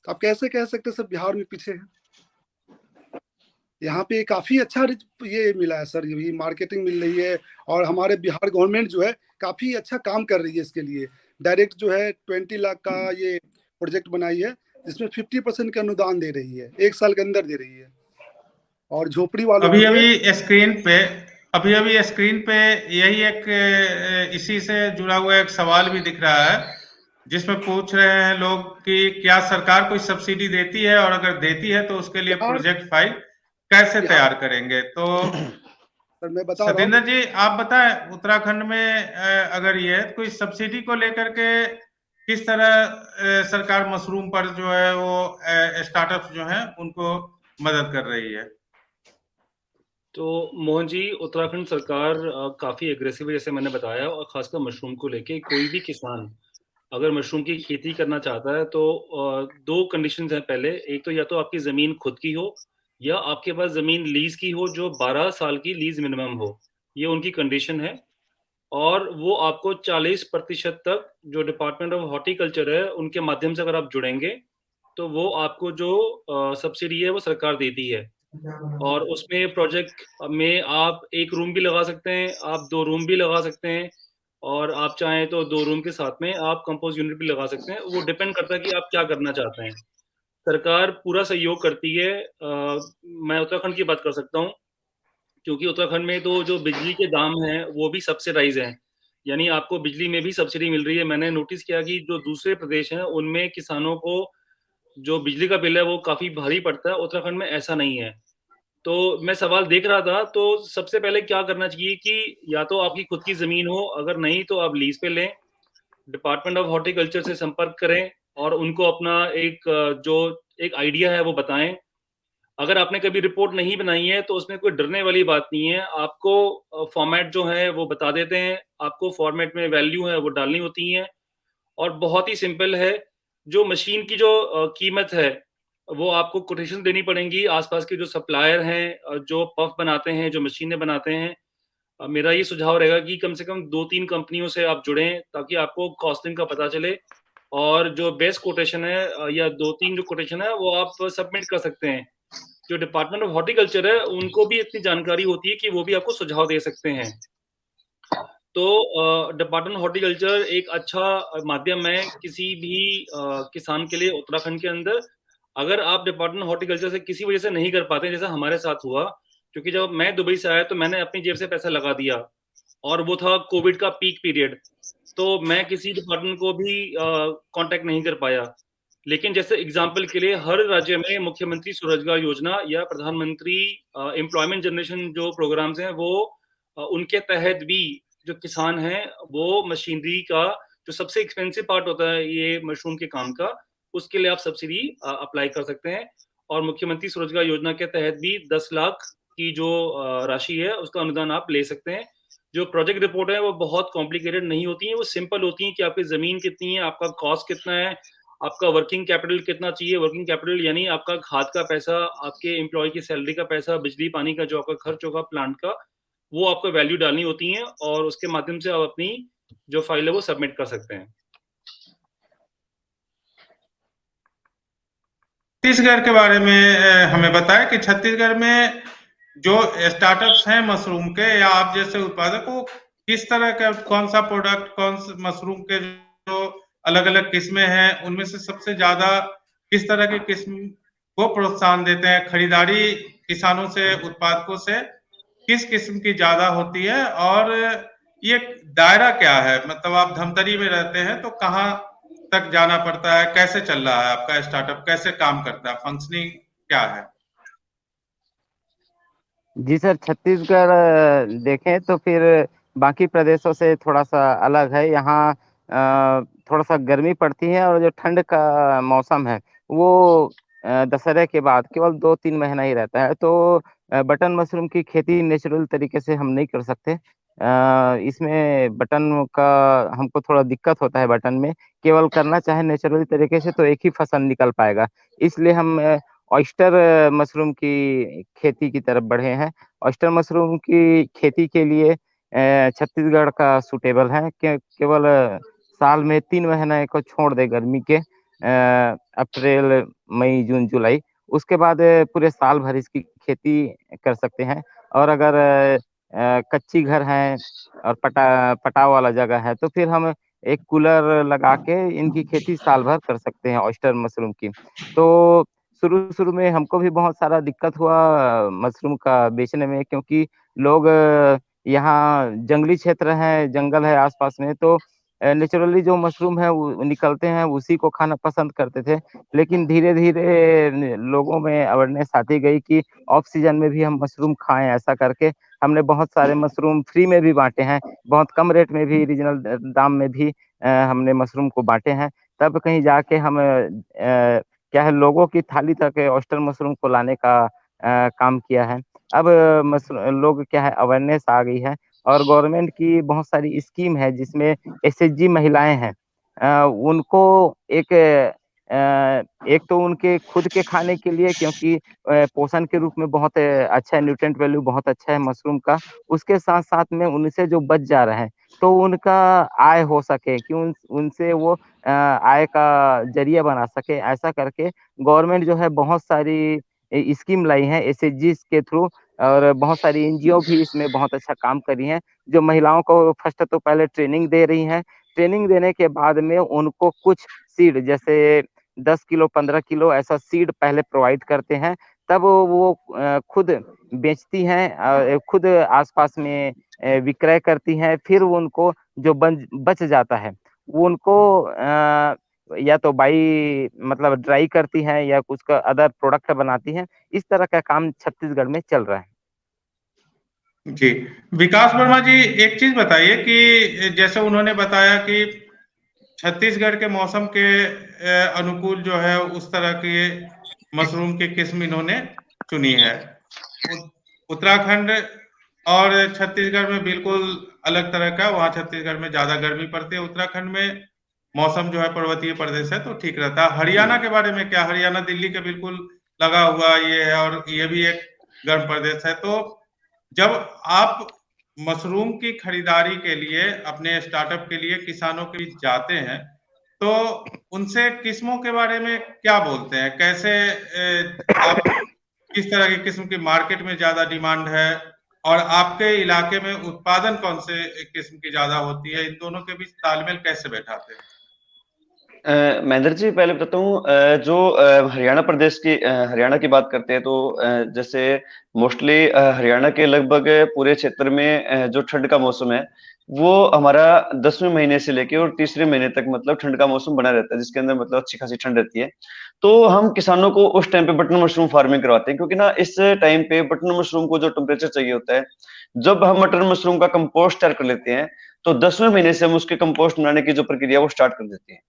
आप कैसे कह सकते हैं सर बिहार में पीछे है? यहाँ पे काफी अच्छा ये मिला है सर, ये भी मार्केटिंग मिल रही है, और हमारे बिहार गवर्नमेंट जो है काफी अच्छा काम कर रही है इसके लिए। डायरेक्ट जो है 20 लाख का ये प्रोजेक्ट बनाई है, जिसमें 50% का अनुदान दे रही है, 1 साल के अंदर दे रही है। और झोपड़ी वालों अभी के लिए अभी स्क्रीन पे यही एक इसी से जुड़ा हुआ एक सवाल भी दिख रहा है, जिसमें पूछ रहे हैं लोग कि क्या सरकार कोई सब्सिडी देती है, और अगर देती है तो उसके लिए प्रोजेक्ट फाइल कैसे तैयार करेंगे। तो सर मैं बता रहा हूँ, सतेंद्र जी आप बताएं, उत्तराखंड में अगर ये कोई सब्सिडी को लेकर के किस तरह सरकार मशरूम पर जो है वो स्टार्टअप जो हैं उनको मदद कर रही है। तो मोहन जी, उत्तराखंड सरकार काफ़ी एग्रेसिव है, जैसे मैंने बताया, और ख़ासकर मशरूम को लेके कोई भी किसान अगर मशरूम की खेती करना चाहता है तो 2 कंडीशंस हैं पहले। एक तो या तो आपकी ज़मीन खुद की हो या आपके पास ज़मीन लीज़ की हो जो 12 साल की लीज़ मिनिमम हो, ये उनकी कंडीशन है। और वो आपको 40% तक जो डिपार्टमेंट ऑफ हॉर्टिकल्चर है उनके माध्यम से अगर आप जुड़ेंगे, तो वो आपको जो सब्सिडी है वो सरकार देती है। और उसमें प्रोजेक्ट में आप 1 रूम भी लगा सकते हैं, आप 2 रूम भी लगा सकते हैं, और आप चाहें तो 2 रूम के साथ में आप कंपोस्ट यूनिट भी लगा सकते हैं। वो डिपेंड करता है कि आप क्या करना चाहते हैं। सरकार पूरा सहयोग करती है। मैं उत्तराखंड की बात कर सकता हूँ, क्योंकि उत्तराखंड में तो जो बिजली के दाम हैं, वो भी सब्सिडाइज़ हैं। यानी आपको बिजली में भी सब्सिडी मिल रही है। मैंने नोटिस किया कि जो दूसरे प्रदेश हैं, उनमें किसानों को जो बिजली का बिल है, वो काफ़ी भारी पड़ता है, उत्तराखंड में ऐसा नहीं है। तो मैं सवाल देख रहा था, तो सबसे पहले क्या करना चाहिए कि या तो आपकी खुद की ज़मीन हो, अगर नहीं तो आप लीज़ पे लें, डिपार्टमेंट ऑफ हॉर्टिकल्चर से संपर्क करें और उनको अपना जो एक आइडिया है वो बताएँ। अगर आपने कभी रिपोर्ट नहीं बनाई है तो उसमें कोई डरने वाली बात नहीं है। आपको फॉर्मेट जो है वो बता देते हैं, आपको फॉर्मेट में वैल्यू है वो डालनी होती हैं, और बहुत ही सिंपल है। जो मशीन की जो कीमत है, वो आपको कोटेशन देनी पड़ेंगी आस-पास के जो सप्लायर हैं, जो पफ बनाते हैं, जो मशीनें बनाते हैं। मेरा ये सुझाव रहेगा कि कम से कम 2-3 कंपनियों से आप जुड़ें, ताकि आपको कॉस्टिंग का पता चले, और जो बेस्ट कोटेशन है या 2-3 जो कोटेशन है वो आप सबमिट कर सकते हैं। जो डिपार्टमेंट ऑफ हॉर्टिकल्चर है, उनको भी इतनी जानकारी होती है कि वो भी आपको सुझाव दे सकते हैं। तो डिपार्टमेंट हॉर्टिकल्चर एक अच्छा माध्यम है किसी भी किसान के लिए उत्तराखंड के अंदर। अगर आप डिपार्टमेंट हॉर्टिकल्चर से किसी वजह से नहीं कर पाते, जैसा हमारे साथ हुआ, क्योंकि जब मैं दुबई से आया तो मैंने अपनी जेब से पैसा लगा दिया, और वो था कोविड का पीक पीरियड, तो मैं किसी डिपार्टमेंट को भी कॉन्टैक्ट नहीं कर पाया। लेकिन जैसे एग्ज़ाम्पल के लिए हर राज्य में मुख्यमंत्री स्वरोजगार योजना या प्रधानमंत्री एम्प्लॉयमेंट जनरेशन जो प्रोग्राम्स हैं, वो उनके तहत भी जो किसान हैं, वो मशीनरी का जो सबसे एक्सपेंसिव पार्ट होता है ये मशरूम के काम का, उसके लिए आप सब्सिडी अप्लाई कर सकते हैं। और मुख्यमंत्री स्वरोजगार योजना के तहत भी 10 लाख की जो राशि है, उसका अनुदान आप ले सकते हैं। जो प्रोजेक्ट रिपोर्ट है, वो बहुत कॉम्प्लिकेटेड नहीं होती हैं, वो सिंपल होती हैं कि आपकी ज़मीन कितनी है, आपका कॉस्ट कितना है, आपका वर्किंग कैपिटल कितना चाहिए। वर्किंग कैपिटल यानी आपका खाद का पैसा, आपके एम्प्लॉय की सैलरी का पैसा, बिजली पानी का जो आपका खर्च होगा प्लांट का, वो आपको वैल्यू डालनी होती है और उसके माध्यम से आप अपनी जो फाइल है वो सबमिट कर सकते हैं। छत्तीसगढ़ के बारे में हमें बताएं कि छत्तीसगढ़ में जो स्टार्टअप्स हैं मशरूम के या आप जैसे उत्पादक को किस तरह का कौन सा प्रोडक्ट कौन से मशरूम के जो अलग अलग किस्में हैं उनमें से सबसे ज्यादा किस तरह की किस्म को प्रोत्साहन देते हैं। खरीदारी किसानों से उत्पादकों से किस किस्म की ज्यादा होती है और ये दायरा क्या है, मतलब आप धमतरी में रहते हैं तो कहाँ तक जाना पड़ता है, कैसे चल रहा है आपका स्टार्टअप, कैसे काम करता है, फंक्शनिंग क्या है? जी सर, छत्तीसगढ़ देखें तो फिर बाकी प्रदेशों से थोड़ा सा अलग है। यहाँ थोड़ा सा गर्मी पड़ती है और जो ठंड का मौसम है वो दशहरे के बाद केवल 2-3 महीना ही रहता है। तो बटन मशरूम की खेती नेचुरल तरीके से हम नहीं कर सकते। इसमें बटन का हमको थोड़ा दिक्कत होता है। बटन में केवल करना चाहे नेचुरल तरीके से तो एक ही फसल निकल पाएगा। इसलिए हम ऑयस्टर मशरूम की खेती की तरफ बढ़े हैं। ऑयस्टर मशरूम की खेती के लिए छत्तीसगढ़ का सूटेबल है कि केवल साल में 3 महीने को छोड़ दे गर्मी के, अप्रैल, मई, जून, जुलाई, उसके बाद पूरे साल भर इसकी खेती कर सकते हैं। और अगर कच्ची घर है और पटाव वाला जगह है तो फिर हम एक कूलर लगा के इनकी खेती साल भर कर सकते हैं ऑयस्टर मशरूम की। तो शुरू-शुरू में हमको भी बहुत सारा दिक्कत हुआ मशरूम का बेचने में, क्योंकि लोग यहाँ जंगली क्षेत्र है, जंगल है आस-पास में, तो नेचुरली जो मशरूम है वो निकलते हैं, उसी को खाना पसंद करते थे। लेकिन धीरे-धीरे लोगों में अवेयरनेस आती गई कि ऑफ सीजन में भी हम मशरूम खाएँ, ऐसा करके हमने बहुत सारे मशरूम फ्री में भी बाँटे हैं। बहुत कम रेट में भी, रीजनल दाम में भी हमने मशरूम को बाँटे हैं। तब कहीं जाके हम क्या है, लोगों की थाली तक ऑयस्टर मशरूम को लाने का काम किया है। अब लोग क्या है, अवेयरनेस आ गई है और गवर्नमेंट की बहुत सारी स्कीम है जिसमें एसएचजी महिलाएँ हैं। उनको एक एक तो उनके खुद के खाने के लिए, क्योंकि पोषण के रूप में बहुत अच्छा है, न्यूट्रिएंट वैल्यू बहुत अच्छा है मशरूम का। उसके साथ-साथ में उनसे जो बच जा रहा है तो उनका आय हो सके, कि उनसे वो आय का ज़रिया बना सके। ऐसा करके गवर्नमेंट जो है बहुत सारी स्कीम लाई है एसएचजीज़ के थ्रू, और बहुत सारी एनजीओ भी इसमें बहुत अच्छा काम कर रही हैं, जो महिलाओं को फर्स्ट तो पहले ट्रेनिंग दे रही हैं। ट्रेनिंग देने के बाद में उनको कुछ सीड, जैसे 10 किलो, 15 किलो ऐसा सीड पहले प्रोवाइड करते हैं। तब वो खुद बेचती हैं, खुद आस-पास में विक्रय करती हैं। फिर उनको जो बच जाता है, वो उनको या तो मतलब ड्राई करती हैं या कुछ का अदर प्रोडक्ट बनाती हैं। इस तरह का काम छत्तीसगढ़ में चल रहा है। जी, विकास वर्मा जी, एक चीज बताइए कि जैसे उन्होंने बताया कि छत्तीसगढ़ के मौसम के अनुकूल जो है उस तरह के मशरूम की किस्म इन्होंने चुनी है। उत्तराखंड और छत्तीसगढ़ में बिल्कुल अलग तरह का, वहाँ छत्तीसगढ़ में ज्यादा गर्मी पड़ती है, उत्तराखंड में मौसम जो है पर्वतीय प्रदेश है तो ठीक रहता है। हरियाणा के बारे में क्या? हरियाणा दिल्ली के बिल्कुल लगा हुआ ये है और ये भी एक गर्म प्रदेश है। तो जब आप मशरूम की खरीदारी के लिए अपने स्टार्टअप के लिए किसानों के बीच जाते हैं तो उनसे किस्मों के बारे में क्या बोलते हैं? कैसे आप किस तरह की किस्म की मार्केट में ज्यादा डिमांड है और आपके इलाके में उत्पादन कौन से किस्म की ज्यादा होती है, इन दोनों के बीच तालमेल कैसे बैठाते हैं? महेंद्र जी, पहले बताता हूँ, जो हरियाणा प्रदेश की हरियाणा की बात करते हैं तो जैसे मोस्टली हरियाणा के लगभग पूरे क्षेत्र में जो ठंड का मौसम है वो हमारा 10वें महीने से लेके और 3रे महीने तक मतलब ठंड का मौसम बना रहता है, जिसके अंदर मतलब अच्छी खासी ठंड रहती है। तो हम किसानों को उस टाइम पे बटन मशरूम फार्मिंग करवाते हैं, क्योंकि ना इस टाइम पे बटन मशरूम को जो टेम्परेचर चाहिए होता है, जब हम बटन मशरूम का कंपोस्ट तैयार कर लेते हैं तो 10वें महीने से हम उसके कंपोस्ट बनाने की जो प्रक्रिया वो स्टार्ट कर देते हैं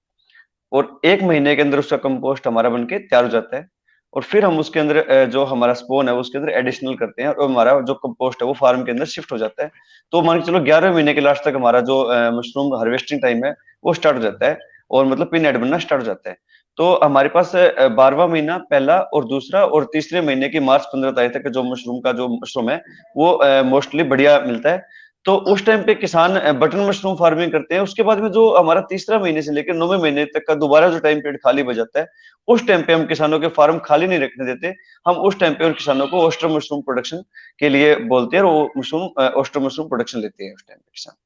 और 1 महीने के अंदर उसका कंपोस्ट हमारा बनके तैयार हो जाता है। और फिर हम उसके अंदर जो हमारा स्पोन है उसके अंदर एडिशनल करते हैं और हमारा जो कंपोस्ट है वो फार्म के अंदर शिफ्ट हो जाता है। तो मान के चलो 11वें महीने के लास्ट तक हमारा जो मशरूम हार्वेस्टिंग टाइम है वो स्टार्ट हो जाता है। और मतलब पिन हेड बनना स्टार्ट हो जाता है। तो हमारे पास 12वां महीना पहला और दूसरा और तीसरे महीने की मार्च 15 तारीख तक जो मशरूम है वो मोस्टली बढ़िया मिलता है। तो उस टाइम पे किसान बटन मशरूम फार्मिंग करते हैं। उसके बाद में जो हमारा तीसरा महीने से लेकर 9वें महीने तक का दोबारा जो टाइम पीरियड खाली बच जाता है, उस टाइम पे हम किसानों के फार्म खाली नहीं रखने देते। हम उस टाइम पे उन किसानों को ओस्टर मशरूम प्रोडक्शन के लिए बोलते हैं और वो मशरूम ओस्टर मशरूम प्रोडक्शन लेते हैं उस टाइम पे किसान।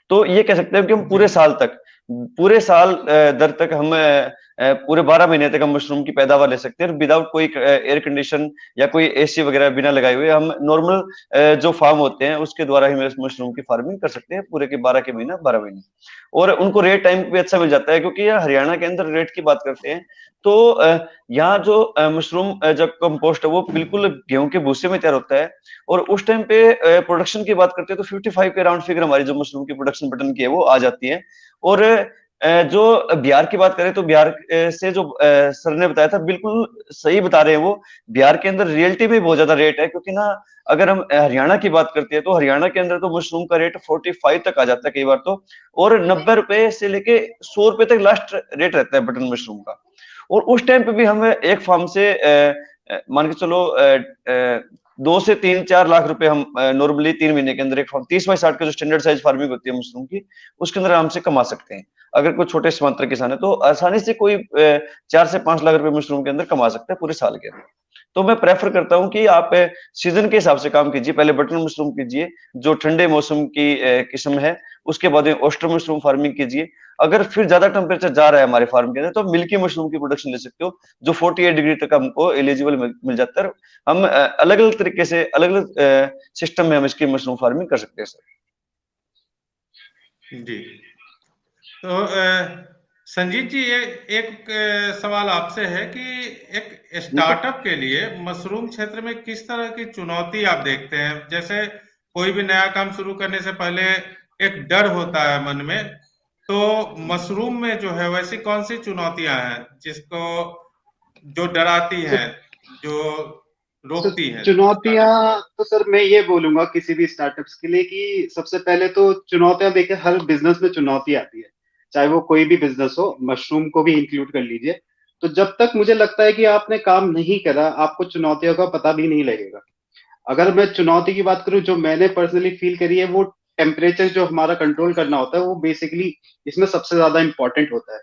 तो ये कह सकते हैं कि हम पूरे साल दर तक हम पूरे 12 महीने तक हम मशरूम की पैदावार ले सकते हैं विदाउट कोई एयर कंडीशन या कोई एसी वगैरह बिना लगाए हुए। हम नॉर्मल जो फार्म होते हैं उसके द्वारा ही मशरूम की फार्मिंग कर सकते हैं पूरे के 12 महीने। और उनको रेट टाइम भी अच्छा मिल जाता है, क्योंकि यार हरियाणा के अंदर रेट की बात करते हैं तो यहाँ जो मशरूम जब कंपोस्ट है वो बिल्कुल गेहूं के भूसे में तैयार होता है। और उस टाइम पे प्रोडक्शन की बात करते हैं तो 55 के राउंड फिगर हमारी जो मशरूम की प्रोडक्शन बटन की है वो आ जाती है। और जो बिहार की बात करें तो बिहार से जो सर ने बताया था बिल्कुल सही बता रहे हैं वो। बिहार के अंदर रियलिटी में बहुत ज्यादा रेट है, क्योंकि ना अगर हम हरियाणा की बात करते हैं तो हरियाणा के अंदर तो मशरूम का रेट 45 तक आ जाता है कई बार तो, और 90 रुपए से लेके 100 रुपए तक लास्ट रेट रहता है बटन मशरूम का। और उस टाइम पे भी हमें एक फार्म से मान के चलो 2 से 3-4 लाख रुपए हम नॉर्मली 3 महीने के अंदर एक फार्म 30 बाई 60 का जो स्टैंडर्ड साइज फार्मिंग होती है मशरूम की, उसके अंदर आराम से कमा सकते हैं। अगर कोई छोटे सीमांतर किसान है तो आसानी से कोई 4 से 5 लाख रुपए मशरूम के अंदर कमा सकता है पूरे साल के अंदर। तो मैं प्रेफर करता हूं कि आप सीजन के हिसाब से काम कीजिए। पहले बटन मशरूम कीजिए जो ठंडे मौसम की किस्म है, उसके बाद में ओस्टर मशरूम फार्मिंग कीजिए। अगर फिर ज्यादा टेम्परेचर जा रहा है हमारे फार्म के अंदर तो आप मिल्की मशरूम की प्रोडक्शन ले सकते हो, जो 48 डिग्री तक हमको एलिजिबल मिल जाता है। हम अलग अलग तरीके से अलग अलग सिस्टम में हम इसकी मशरूम फार्मिंग कर सकते हैं सर। जी, तो संजीत जी एक सवाल आपसे है कि एक स्टार्टअप के लिए मशरूम क्षेत्र में किस तरह की चुनौती आप देखते हैं? जैसे कोई भी नया काम शुरू करने से पहले एक डर होता है मन में, तो मशरूम में जो है वैसी कौन सी चुनौतियां हैं जिसको जो डराती हैं, जो रोकती हैं? चुनौतियां तो सर मैं ये बोलूंगा किसी भी स्टार्टअप्स के लिए कि सबसे पहले तो चुनौतियां देखिए, हर बिजनेस में चुनौती आती है, चाहे वो कोई भी बिजनेस हो, मशरूम को भी इंक्लूड कर लीजिए। तो जब तक मुझे लगता है कि आपने काम नहीं करा, आपको चुनौतियों का पता भी नहीं लगेगा। अगर मैं चुनौती की बात करूं जो मैंने पर्सनली फील करी है, वो टेम्परेचर जो हमारा कंट्रोल करना होता है वो बेसिकली इसमें सबसे ज्यादा इंपॉर्टेंट होता है।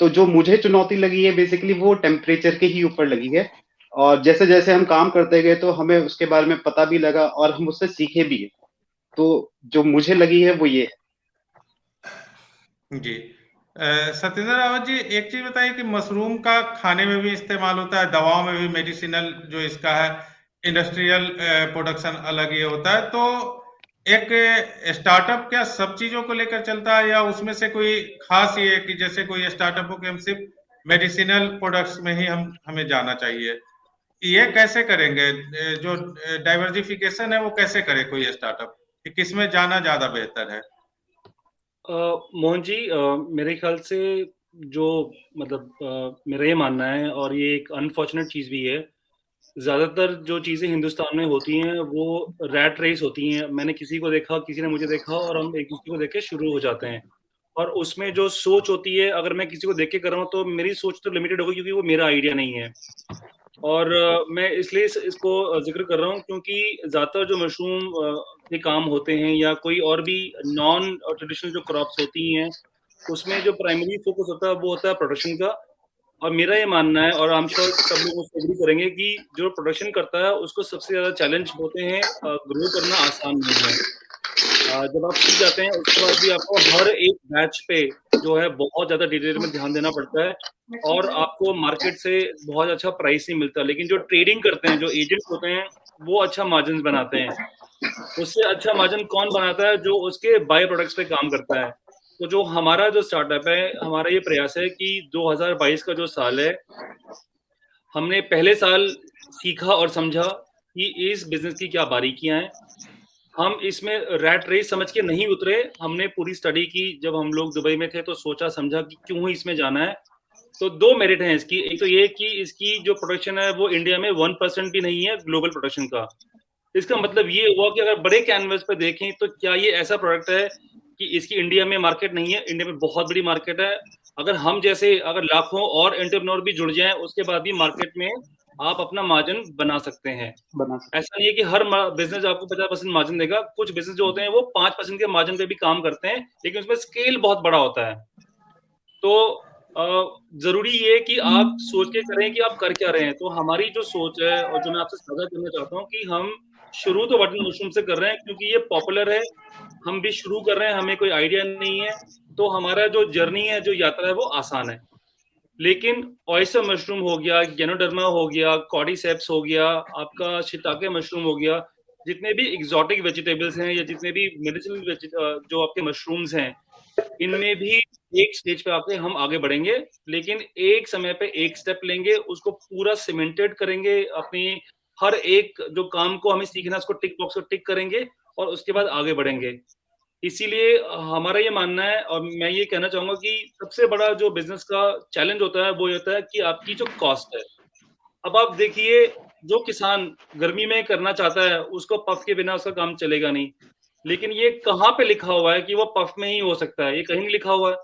तो जो मुझे चुनौती लगी है बेसिकली वो टेम्परेचर के ही ऊपर लगी है। और जैसे जैसे हम काम करते गए तो हमें उसके बारे में पता भी लगा और हम उससे सीखे भी है। तो जो मुझे लगी है वो ये है। जी, सत्येंद्र रावत जी, एक चीज बताइए कि मशरूम का खाने में भी इस्तेमाल होता है, दवाओं में भी, मेडिसिनल जो इसका है, इंडस्ट्रियल प्रोडक्शन अलग ये होता है। तो एक स्टार्टअप क्या सब चीजों को लेकर चलता है, या उसमें से कोई खास ये कि जैसे कोई स्टार्टअप हो कि हम सिर्फ मेडिसिनल प्रोडक्ट्स में ही हमें जाना चाहिए, ये कैसे करेंगे? जो डाइवर्सिफिकेशन है वो कैसे करे कोई स्टार्टअप, कि किसमें जाना ज्यादा बेहतर है? मोहन जी, मेरे ख्याल से जो मेरा ये मानना है, और ये एक अनफॉर्चुनेट चीज़ भी है, ज़्यादातर जो चीज़ें हिंदुस्तान में होती हैं वो रैट रेस होती हैं। मैंने किसी को देखा, किसी ने मुझे देखा, और हम एक दूसरे को देख के शुरू हो जाते हैं। और उसमें जो सोच होती है, अगर मैं किसी को देख के कर रहा हूँ तो मेरी सोच तो लिमिटेड होगी, क्योंकि वो मेरा आइडिया नहीं है। और मैं इसलिए इसको जिक्र कर रहा हूँ क्योंकि ज़्यादातर जो मशरूम के काम होते हैं या कोई और भी नॉन ट्रेडिशनल जो क्रॉप्स होती हैं, उसमें जो प्राइमरी फोकस होता है वो होता है प्रोडक्शन का। और मेरा ये मानना है, और आई एम श्योर सब लोग उससे एग्री करेंगे, कि जो प्रोडक्शन करता है उसको सबसे ज़्यादा चैलेंज होते हैं। ग्रो करना आसान नहीं है। जब आप सीख जाते हैं उसके बाद भी आपको हर एक बैच पे जो है बहुत ज़्यादा डिटेल में ध्यान देना पड़ता है, और आपको मार्केट से बहुत अच्छा प्राइस नहीं मिलता। लेकिन जो ट्रेडिंग करते हैं, जो एजेंट होते हैं, वो अच्छा मार्जिन बनाते हैं। उससे अच्छा मार्जिन कौन बनाता है? जो उसके बाय प्रोडक्ट्स पे काम करता है। तो जो हमारा जो स्टार्टअप है, हमारा ये प्रयास है कि 2022 का जो साल है, हमने पहले साल सीखा और समझा कि इस बिजनेस की क्या बारीकियां हैं। हम इसमें रैट रेस समझ के नहीं उतरे। हमने पूरी स्टडी की। जब हम लोग दुबई में थे तो सोचा समझा कि क्यों इसमें जाना है। तो 2 मेरिट हैं इसकी। एक तो ये कि इसकी जो प्रोडक्शन है वो इंडिया में 1% भी नहीं है ग्लोबल प्रोडक्शन का। इसका मतलब ये हुआ कि अगर बड़े कैनवस पे देखें तो क्या ये ऐसा प्रोडक्ट है कि इसकी इंडिया में मार्केट नहीं है? इंडिया में बहुत बड़ी मार्केट है। अगर हम जैसे अगर लाखों और एंटरप्रेन्योर भी जुड़ जाएं, उसके बाद भी मार्केट में आप अपना मार्जिन बना सकते हैं। ऐसा नहीं है कि हर बिजनेस आपको 50% मार्जिन देगा। कुछ बिजनेस जो होते हैं वो 5% के मार्जिन पे भी काम करते हैं, लेकिन उसमें स्केल बहुत बड़ा होता है। तो जरूरी ये है कि आप सोच के करें कि आप कर क्या रहे हैं। तो हमारी जो सोच है और जो मैं आपसे साझा करना चाहता हूँ कि हम शुरू तो बटन मशरूम से कर रहे हैं क्योंकि ये पॉपुलर है। हम भी शुरू कर रहे हैं, हमें कोई आइडिया नहीं है, तो हमारा जो जर्नी है, जो यात्रा है वो आसान है। लेकिन ऑयस्टर मशरूम हो गया, गैनोडर्मा हो गया, कॉर्डिसेप्स हो गया, आपका शिताके मशरूम हो गया, जितने भी एक्सोटिक वेजिटेबल्स हैं या जितने भी मेडिसिनल जो आपके मशरूम्स हैं, इनमें भी एक स्टेज पे आके हम आगे बढ़ेंगे, लेकिन एक समय पे एक स्टेप लेंगे, उसको पूरा सीमेंटेड करेंगे, अपनी हर एक जो काम को हमें सीखना है उसको टिक बॉक्स को टिक करेंगे और उसके बाद आगे बढ़ेंगे। इसीलिए हमारा ये मानना है और मैं ये कहना चाहूँगा कि सबसे बड़ा जो बिज़नेस का चैलेंज होता है, वो ये होता है कि आपकी जो कॉस्ट है। अब आप देखिए, जो किसान गर्मी में करना चाहता है, उसको पफ के बिना उसका काम चलेगा नहीं। लेकिन ये कहाँ पे लिखा हुआ है कि वो पफ में ही हो सकता है? ये कहीं नहीं लिखा हुआ है।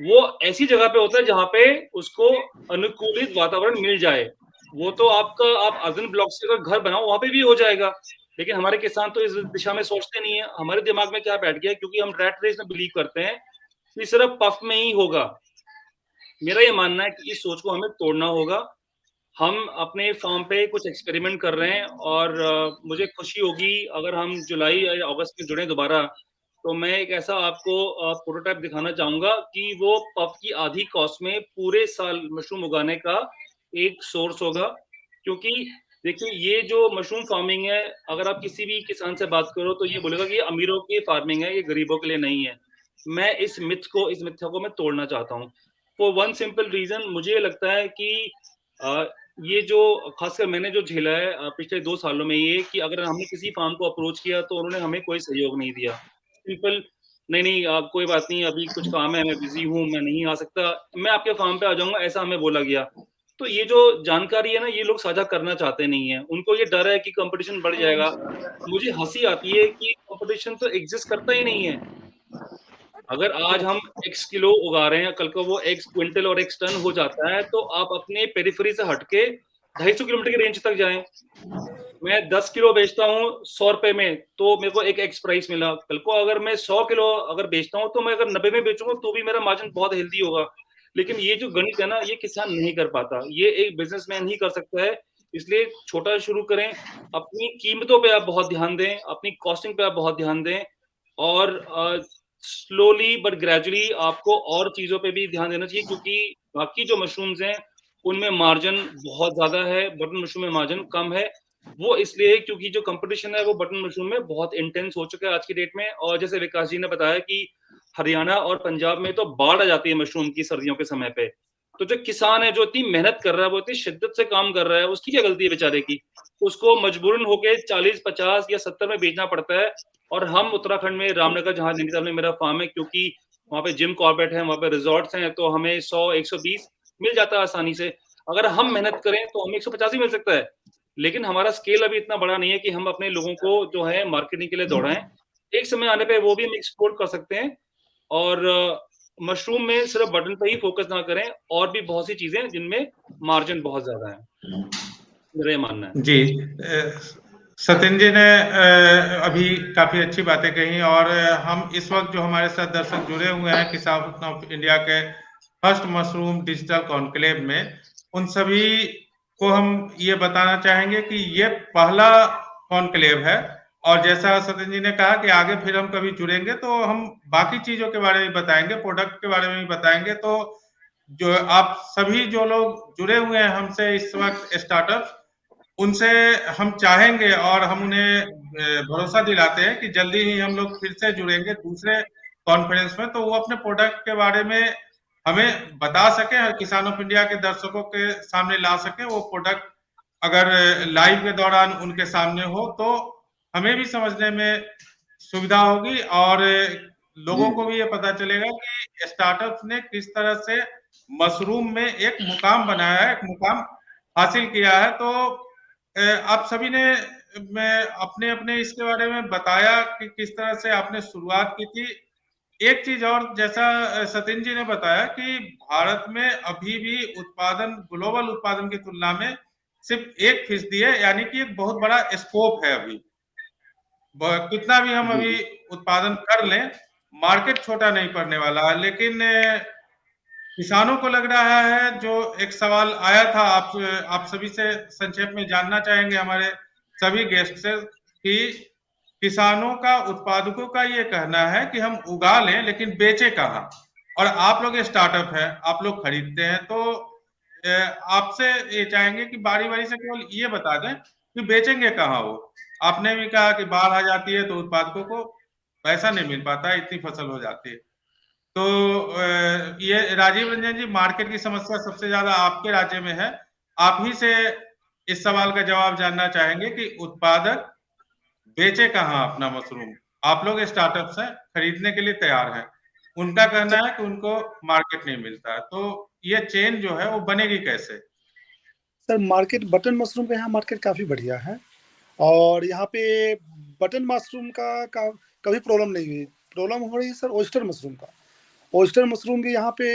वो ऐसी जगह पे होता है जहाँ पे उसको अनुकूलित वातावरण मिल जाए। वो तो आपका आप अर्बन ब्लॉक से अगर घर बनाओ वहाँ पे भी हो जाएगा। लेकिन हमारे किसान तो इस दिशा में सोचते नहीं है। हमारे दिमाग में क्या बैठ गया है क्योंकि हम रैट रेस में बिलीव करते हैं कि सिर्फ पफ में ही होगा। मेरा ये मानना है कि इस सोच को हमें तोड़ना होगा। हम अपने फार्म पे कुछ एक्सपेरिमेंट कर रहे हैं और मुझे खुशी होगी अगर हम जुलाई या अगस्त में जुड़े दोबारा, तो मैं एक ऐसा आपको प्रोटोटाइप दिखाना चाहूँगा कि वो पफ की आधी कॉस्ट में पूरे साल मशरूम उगाने का एक सोर्स होगा। क्योंकि देखिए, ये जो मशरूम फार्मिंग है, अगर आप किसी भी किसान से बात करो तो ये बोलेगा कि ये अमीरों की फार्मिंग है, ये गरीबों के लिए नहीं है। मैं इस मिथ्या को मैं तोड़ना चाहता हूँ। फॉर वन सिंपल रीज़न मुझे लगता है कि अ, ये जो खासकर मैंने जो झेला है पिछले 2 सालों में ये कि अगर हमने किसी फार्म को अप्रोच किया तो उन्होंने हमें कोई सहयोग नहीं दिया। सिंपल नहीं, नहीं कोई बात नहीं, अभी कुछ काम है, मैं बिज़ी हूँ, मैं नहीं आ सकता, मैं आपके फार्म पे आ जाऊँगा, ऐसा हमें बोला गया। तो ये जो जानकारी है ना, ये लोग साझा करना चाहते नहीं हैं। उनको ये डर है कि कॉम्पिटिशन बढ़ जाएगा। मुझे हँसी आती है कि कॉम्पिटिशन तो एग्ज़िस्ट करता ही नहीं है। अगर आज हम X किलो उगा रहे हैं, कल को वो X क्विंटल और X टन हो जाता है, तो आप अपने पेरिफेरी से हट के 250 किलोमीटर की रेंज तक जाएँ। मैं 10 किलो बेचता हूँ ₹100 में, तो मेरे को एक X प्राइस मिला। कल को अगर मैं 100 किलो अगर बेचता हूँ, तो मैं अगर 90 में बेचूँगा, तो भी मेरा मार्जिन बहुत हेल्दी होगा। लेकिन ये जो गणित है ना, ये किसान नहीं कर पाता। ये एक बिज़नेसमैन ही कर सकता है। इसलिए छोटा शुरू करें, अपनी कीमतों पे आप बहुत ध्यान दें, अपनी कॉस्टिंग पे आप बहुत ध्यान दें और स्लोली बट ग्रेजुअली आपको और चीज़ों पे भी ध्यान देना चाहिए क्योंकि बाकी जो मशरूम्स हैं, उनमें मार्जिन बहुत ज़्यादा है, बटन मशरूम में मार्जिन कम है। वो इसलिए क्योंकि जो कॉम्पिटिशन है वो बटन मशरूम में बहुत इंटेंस हो चुका है आज की डेट में और जैसे विकास जी ने बताया कि हरियाणा और पंजाब में तो बाढ़ आ जाती है मशरूम की सर्दियों के समय पे। तो जो किसान है, जो इतनी मेहनत कर रहा है, वो इतनी शिद्दत से काम कर रहा है, उसकी क्या गलती है बेचारे की? उसको मजबूरन होके 40, 50 या 70 में बेचना पड़ता है और हम उत्तराखंड में रामनगर जहाँ नैनीताल में मेरा फार्म है क्योंकि वहाँ पे जिम कॉर्बेट है, वहाँ पे रिज़ॉर्ट्स हैं, तो हमें 100, 120 मिल जाता है आसानी से। अगर हम मेहनत करें तो हमें 150 ही मिल सकता है। लेकिन हमारा स्केल अभी इतना बड़ा नहीं है कि हम अपने लोगों को जो है मार्केटिंग के लिए दौड़ाएँ। एक समय आने पे वो भी हम एक्सपोर्ट कर सकते हैं और मशरूम में सिर्फ बटन पे ही फ़ोकस ना करें और भी बहुत सी चीज़ें हैं जिनमें मार्जिन बहुत ज़्यादा है। मेरा ये मानना है। जी सत्येंद्र जी ने अभी काफी अच्छी बातें कही और हम इस वक्त जो हमारे साथ दर्शक जुड़े हुए हैं किसान ऑफ इंडिया के फर्स्ट मशरूम डिजिटल कॉन्क्लेव में, उन सभी को हम ये बताना चाहेंगे कि ये पहला कॉन्क्लेव है और जैसा सत्येंद्र जी ने कहा कि आगे फिर हम कभी जुड़ेंगे तो हम बाकी चीजों के बारे में बताएंगे, प्रोडक्ट के बारे में भी बताएंगे। तो जो आप सभी जो लोग जुड़े हुए हैं हमसे इस वक्त स्टार्टअप, उनसे हम चाहेंगे और हम उन्हें भरोसा दिलाते हैं कि जल्दी ही हम लोग फिर से जुड़ेंगे दूसरे कॉन्फ्रेंस में, तो वो अपने प्रोडक्ट के बारे में हमें बता सके, किसान ऑफ इंडिया के दर्शकों के सामने ला सके। वो प्रोडक्ट अगर लाइव के दौरान उनके सामने हो तो हमें भी समझने में सुविधा होगी और लोगों को भी ये पता चलेगा कि स्टार्टअप ने किस तरह से मशरूम में एक मुकाम बनाया है, एक मुकाम हासिल किया है। तो आप सभी ने मैं अपने अपने इसके बारे में बताया कि किस तरह से आपने शुरुआत की थी। एक चीज और, जैसा सचिन जी ने बताया कि भारत में अभी भी उत्पादन ग्लोबल उत्पादन की तुलना में सिर्फ 1% है, यानी कि एक बहुत बड़ा स्कोप है अभी। कितना भी हम जी अभी जी उत्पादन कर लें, मार्केट छोटा नहीं पड़ने वाला है। लेकिन किसानों को लग रहा है, जो एक सवाल आया था आप सभी से संक्षेप में जानना चाहेंगे हमारे सभी गेस्ट से, कि किसानों का, उत्पादकों का ये कहना है कि हम उगा लें लेकिन बेचे कहाँ। और आप लोग स्टार्टअप है, आप लोग खरीदते हैं, तो आपसे ये चाहेंगे कि बारी बारी से केवल ये बता दें कि बेचेंगे कहाँ वो। आपने भी कहा कि बाढ़ आ जाती है तो उत्पादकों को पैसा नहीं मिल पाता, इतनी फसल हो जाती है। तो ये राजीव रंजन जी, मार्केट की समस्या सबसे ज्यादा आपके राज्य में है। आप ही से इस सवाल का जवाब जानना चाहेंगे कि उत्पादक बेचे कहाँ अपना मशरूम। आप लोग स्टार्टअप्स हैं, खरीदने के लिए तैयार हैं, उनका कहना है कि उनको मार्केट नहीं मिलता है, तो ये चेन जो है वो बनेगी कैसे? सर मार्केट बटन मशरूम का यहाँ मार्केट काफ़ी बढ़िया है, और यहाँ पे बटन मशरूम का कभी प्रॉब्लम नहीं हुई। प्रॉब्लम हो रही है सर ऑयस्टर मशरूम का। ऑयस्टर मशरूम भी यहाँ पे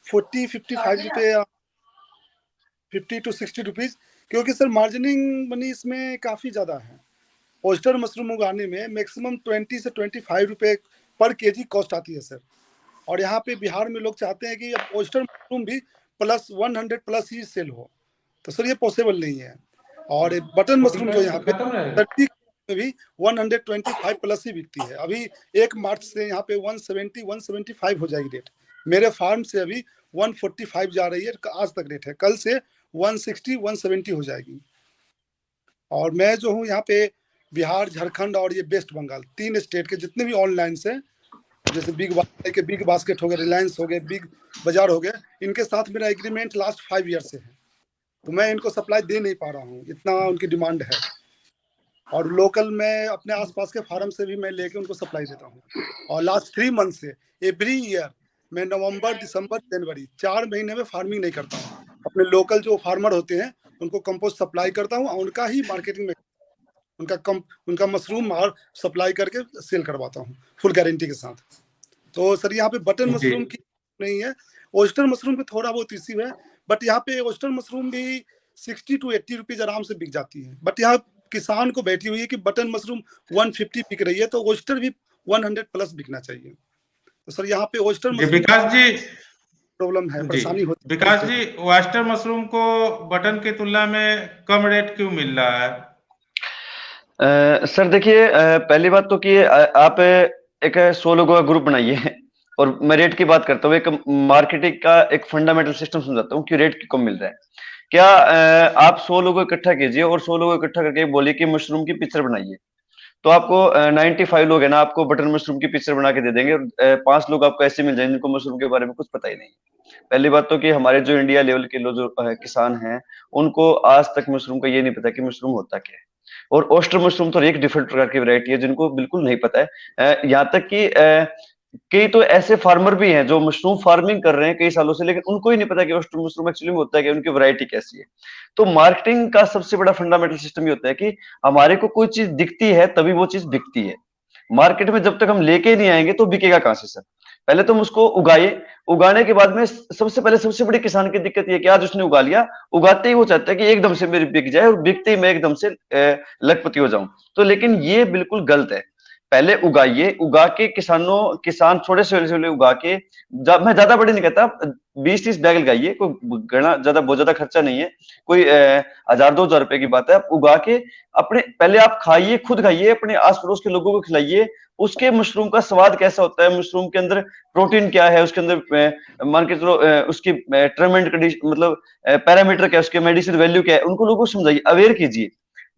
40-55 रुपये, 50 to 60 रुपीज़, क्योंकि सर मार्जिनिंग मनी इसमें काफ़ी ज़्यादा है। ऑयस्टर मशरूम उगाने में मैक्सिमम 20 से 25 रुपये पर केजी कॉस्ट आती है सर। और यहाँ पे बिहार में लोग चाहते हैं कि अब ऑयस्टर मशरूम भी प्लस 100 प्लस ही सेल हो, तो सर ये पॉसिबल नहीं है। और बटन मशरूम जो यहाँ पे 30 में भी 125 प्लस ही बिकती है। अभी 1 मार्च से यहाँ पे 170-175 हो जाएगी रेट। मेरे फार्म से अभी 145 जा रही है, आज तक रेट है, कल से 160-170 हो जाएगी। और मैं जो हूँ यहाँ पे बिहार, झारखंड और ये वेस्ट बंगाल, 3 स्टेट के जितने भी ऑनलाइन से, जैसे बिग बास्केट हो गए, रिलायंस हो गए, बिग बाजार हो गए, इनके साथ मेरा एग्रीमेंट लास्ट 5 ईयर से है। तो मैं इनको सप्लाई दे नहीं पा रहा हूँ, इतना उनकी डिमांड है। और लोकल मैं अपने आसपास के फार्म से भी मैं लेके उनको सप्लाई देता हूँ। और लास्ट 3 मंथ से एवरी ईयर मैं नवंबर, दिसंबर, जनवरी 4 महीने में फार्मिंग नहीं करता हूँ। अपने लोकल जो फार्मर होते हैं उनको कंपोस्ट सप्लाई करता हूँ, और उनका ही मार्केटिंग में उनका मशरूम माल सप्लाई करके सेल करवाता हूँ फुल गारंटी के साथ। तो सर यहाँ पे बटन मशरूम की नहीं है, ऑयस्टर मशरूम पे थोड़ा बहुत इश्यू है, बट यहाँ पे ऑयस्टर मशरूम भी 60 to 80 रुपीज आराम से बिक जाती है। बट यहाँ किसान को बैठी हुई है कि बटन मशरूम 150 बिक रही है, तो ऑयस्टर भी 100 प्लस बिकना चाहिए। तो सर यहाँ पे ऑयस्टर मशरूम विकास जी, प्रॉब्लम है, परेशानी होती है। विकास जी, ऑयस्टर मशरूम को बटन की तुलना में कम रेट क्यों मिल रहा है? सर देखिए, पहली बात तो कि आप एक 100 लोगों का ग्रुप बनाइए, और मैं रेट की बात करता हूँ, एक मार्केटिंग का एक फंडामेंटल सिस्टम समझाता हूँ कि रेट क्यों कम मिल रहा है। क्या आप 100 लोगों को इकट्ठा कीजिए और 100 लोगों को इकट्ठा करके बोलिए कि मशरूम की पिक्चर बनाइए, तो आपको 95 लोग है ना, आपको बटन मशरूम की पिक्चर बना के दे देंगे, और 5 लोग आपको ऐसे मिल जाएंगे जिनको मशरूम के बारे में कुछ पता ही नहीं। पहली बात तो कि हमारे जो इंडिया लेवल के लोग जो किसान हैं, उनको आज तक मशरूम का ये नहीं पता कि मशरूम होता क्या है। और ऑयस्टर मशरूम तो एक डिफरेंट प्रकार की वैरायटी है जिनको बिल्कुल नहीं पता है। यहाँ तक कि कई तो ऐसे फार्मर भी हैं जो मशरूम फार्मिंग कर रहे हैं कई सालों से, लेकिन उनको ही नहीं पता कि ऑयस्टर मशरूम एक्चुअली में होता है कि उनकी वैरायटी कैसी है। तो मार्केटिंग का सबसे बड़ा फंडामेंटल सिस्टम ये होता है कि हमारे को कोई चीज दिखती है तभी वो चीज बिकती है। मार्केट में जब तक हम लेके नहीं आएंगे तो बिकेगा कहां से सर? पहले तुम उसको उगाइए, उगाने के बाद में सबसे पहले सबसे बड़ी किसान की दिक्कत ये कि आज उसने उगा लिया, उगाते ही वो चाहता है कि एकदम से मेरी बिक जाए, और बिकते ही मैं एकदम से लखपति हो जाऊं। तो लेकिन ये बिल्कुल गलत है। पहले उगाइए, उगा के किसान छोटे से उगा के, मैं ज्यादा बड़े नहीं कहता, 20-30 बैग लगाइए, कोई गणा ज्यादा बहुत ज्यादा खर्चा नहीं है, कोई 1000-2000 रुपए की बात है। आप उगा के अपने पहले आप खाइए, खुद खाइए, अपने आस पड़ोस के लोगों को खिलाइए, उसके मशरूम का स्वाद कैसा होता है, मशरूम के अंदर प्रोटीन क्या है, उसके अंदर मान के चलो उसकी टर्म एंड कंडीशन, मतलब पैरामीटर क्या है, उसके मेडिसिन वैल्यू क्या है, उनको लोगों को समझाइए, अवेयर कीजिए।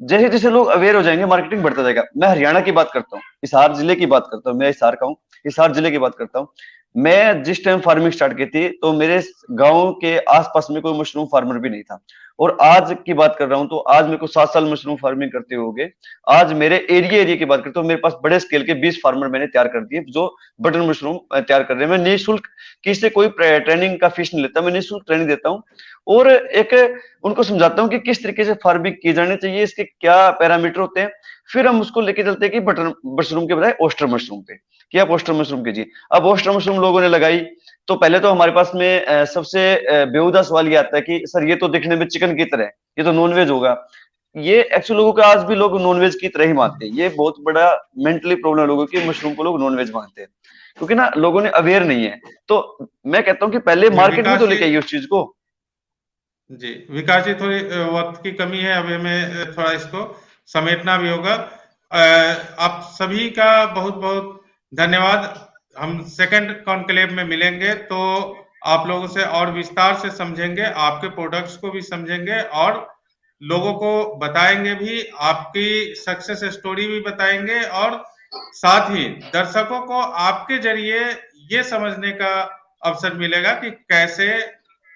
जैसे जैसे लोग अवेयर हो जाएंगे मार्केटिंग बढ़ता जाएगा। मैं हरियाणा की बात करता हूँ, हिसार जिले की बात करता हूँ, मैं हिसार का हूँ, हिसार जिले की बात करता हूँ। मैं जिस टाइम फार्मिंग स्टार्ट की थी तो मेरे गांव के आसपास में कोई मशरूम फार्मर भी नहीं था, और आज की बात कर रहा हूं तो आज मेरे को 7 साल मशरूम फार्मिंग करते हो गए। आज मेरे एरिया की बात करते हो, मेरे पास बड़े स्केल के 20 फार्मर मैंने तैयार कर दिए जो बटन मशरूम तैयार कर रहे हैं। मैं निःशुल्क, किसी से कोई ट्रेनिंग का फीस नहीं लेता, मैं निःशुल्क ट्रेनिंग देता हूँ, और एक उनको समझाता हूँ कि किस तरीके से फार्मिंग की जानी चाहिए, इसके क्या पैरामीटर होते हैं। फिर हम उसको लेके चलते हैं कि बटर मशरूम के बजाय ओस्टर मशरूम पे, कि आप ओस्टर मशरूम कीजिए। अब ओस्टर मशरूम लोगों ने लगाई तो पहले तो हमारे पास में सबसे बेहुदा सवाल ये आता है कि सर ये तो दिखने में चिकन की तरह है, ये तो नॉनवेज होगा। ये एक्चुअली लोगों का आज भी लोग नॉनवेज की तरह ही मानते हैं। ये बहुत बड़ा मेंटली प्रॉब्लम लोगों की, मशरूम को लोग नॉनवेज मानते हैं क्योंकि ना लोगों ने अवेयर नहीं है। तो मैं कहता हूँ कि पहले मार्केट में तो लेके आइए उस चीज को। जी विकास जी, थोड़ी वक्त की कमी है, अब हमें थोड़ा इसको समेटना भी होगा। आप सभी का बहुत बहुत धन्यवाद। हम सेकंड कॉन्क्लेव में मिलेंगे तो आप लोगों से और विस्तार से समझेंगे, आपके प्रोडक्ट्स को भी समझेंगे और लोगों को बताएंगे भी, आपकी सक्सेस स्टोरी भी बताएंगे और साथ ही दर्शकों को आपके जरिए ये समझने का अवसर मिलेगा कि कैसे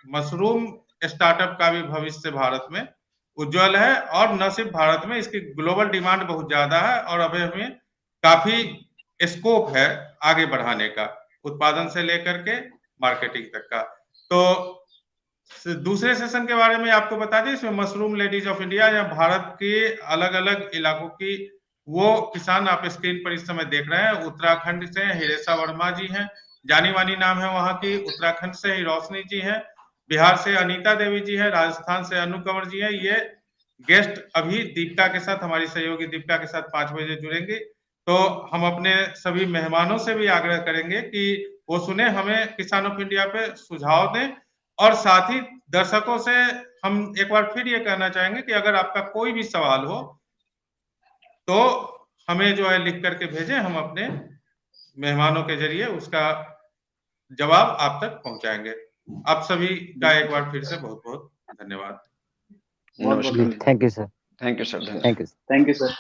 मशरूम स्टार्टअप का भी भविष्य भारत में उज्जवल है और न सिर्फ भारत में, इसकी ग्लोबल डिमांड बहुत ज्यादा है और अभी हमें काफी स्कोप है आगे बढ़ाने का, उत्पादन से लेकर के मार्केटिंग तक का। तो दूसरे सेशन के बारे में आपको बता दें, इसमें मशरूम लेडीज ऑफ इंडिया या भारत के अलग अलग इलाकों की वो किसान आप स्क्रीन पर इस समय देख रहे हैं। उत्तराखंड से हिरेशा वर्मा जी हैं, जानी मानी नाम है वहां की। उत्तराखंड से ही रोशनी जी हैं, बिहार से अनीता देवी जी है, राजस्थान से अनु कंवर जी है। ये गेस्ट अभी दीपिका के साथ, हमारी सहयोगी दीपिका के साथ 5 बजे जुड़ेंगे। तो हम अपने सभी मेहमानों से भी आग्रह करेंगे कि वो सुने, हमें किसान ऑफ इंडिया पे सुझाव दें और साथ ही दर्शकों से हम एक बार फिर ये कहना चाहेंगे कि अगर आपका कोई भी सवाल हो तो हमें जो है लिख करके भेजें, हम अपने मेहमानों के जरिए उसका जवाब आप तक पहुंचाएंगे। आप सभी का एक बार फिर से बहुत बहुत धन्यवाद। नमस्कार। Thank you sir. Thank you sir. Thank you. Thank you sir.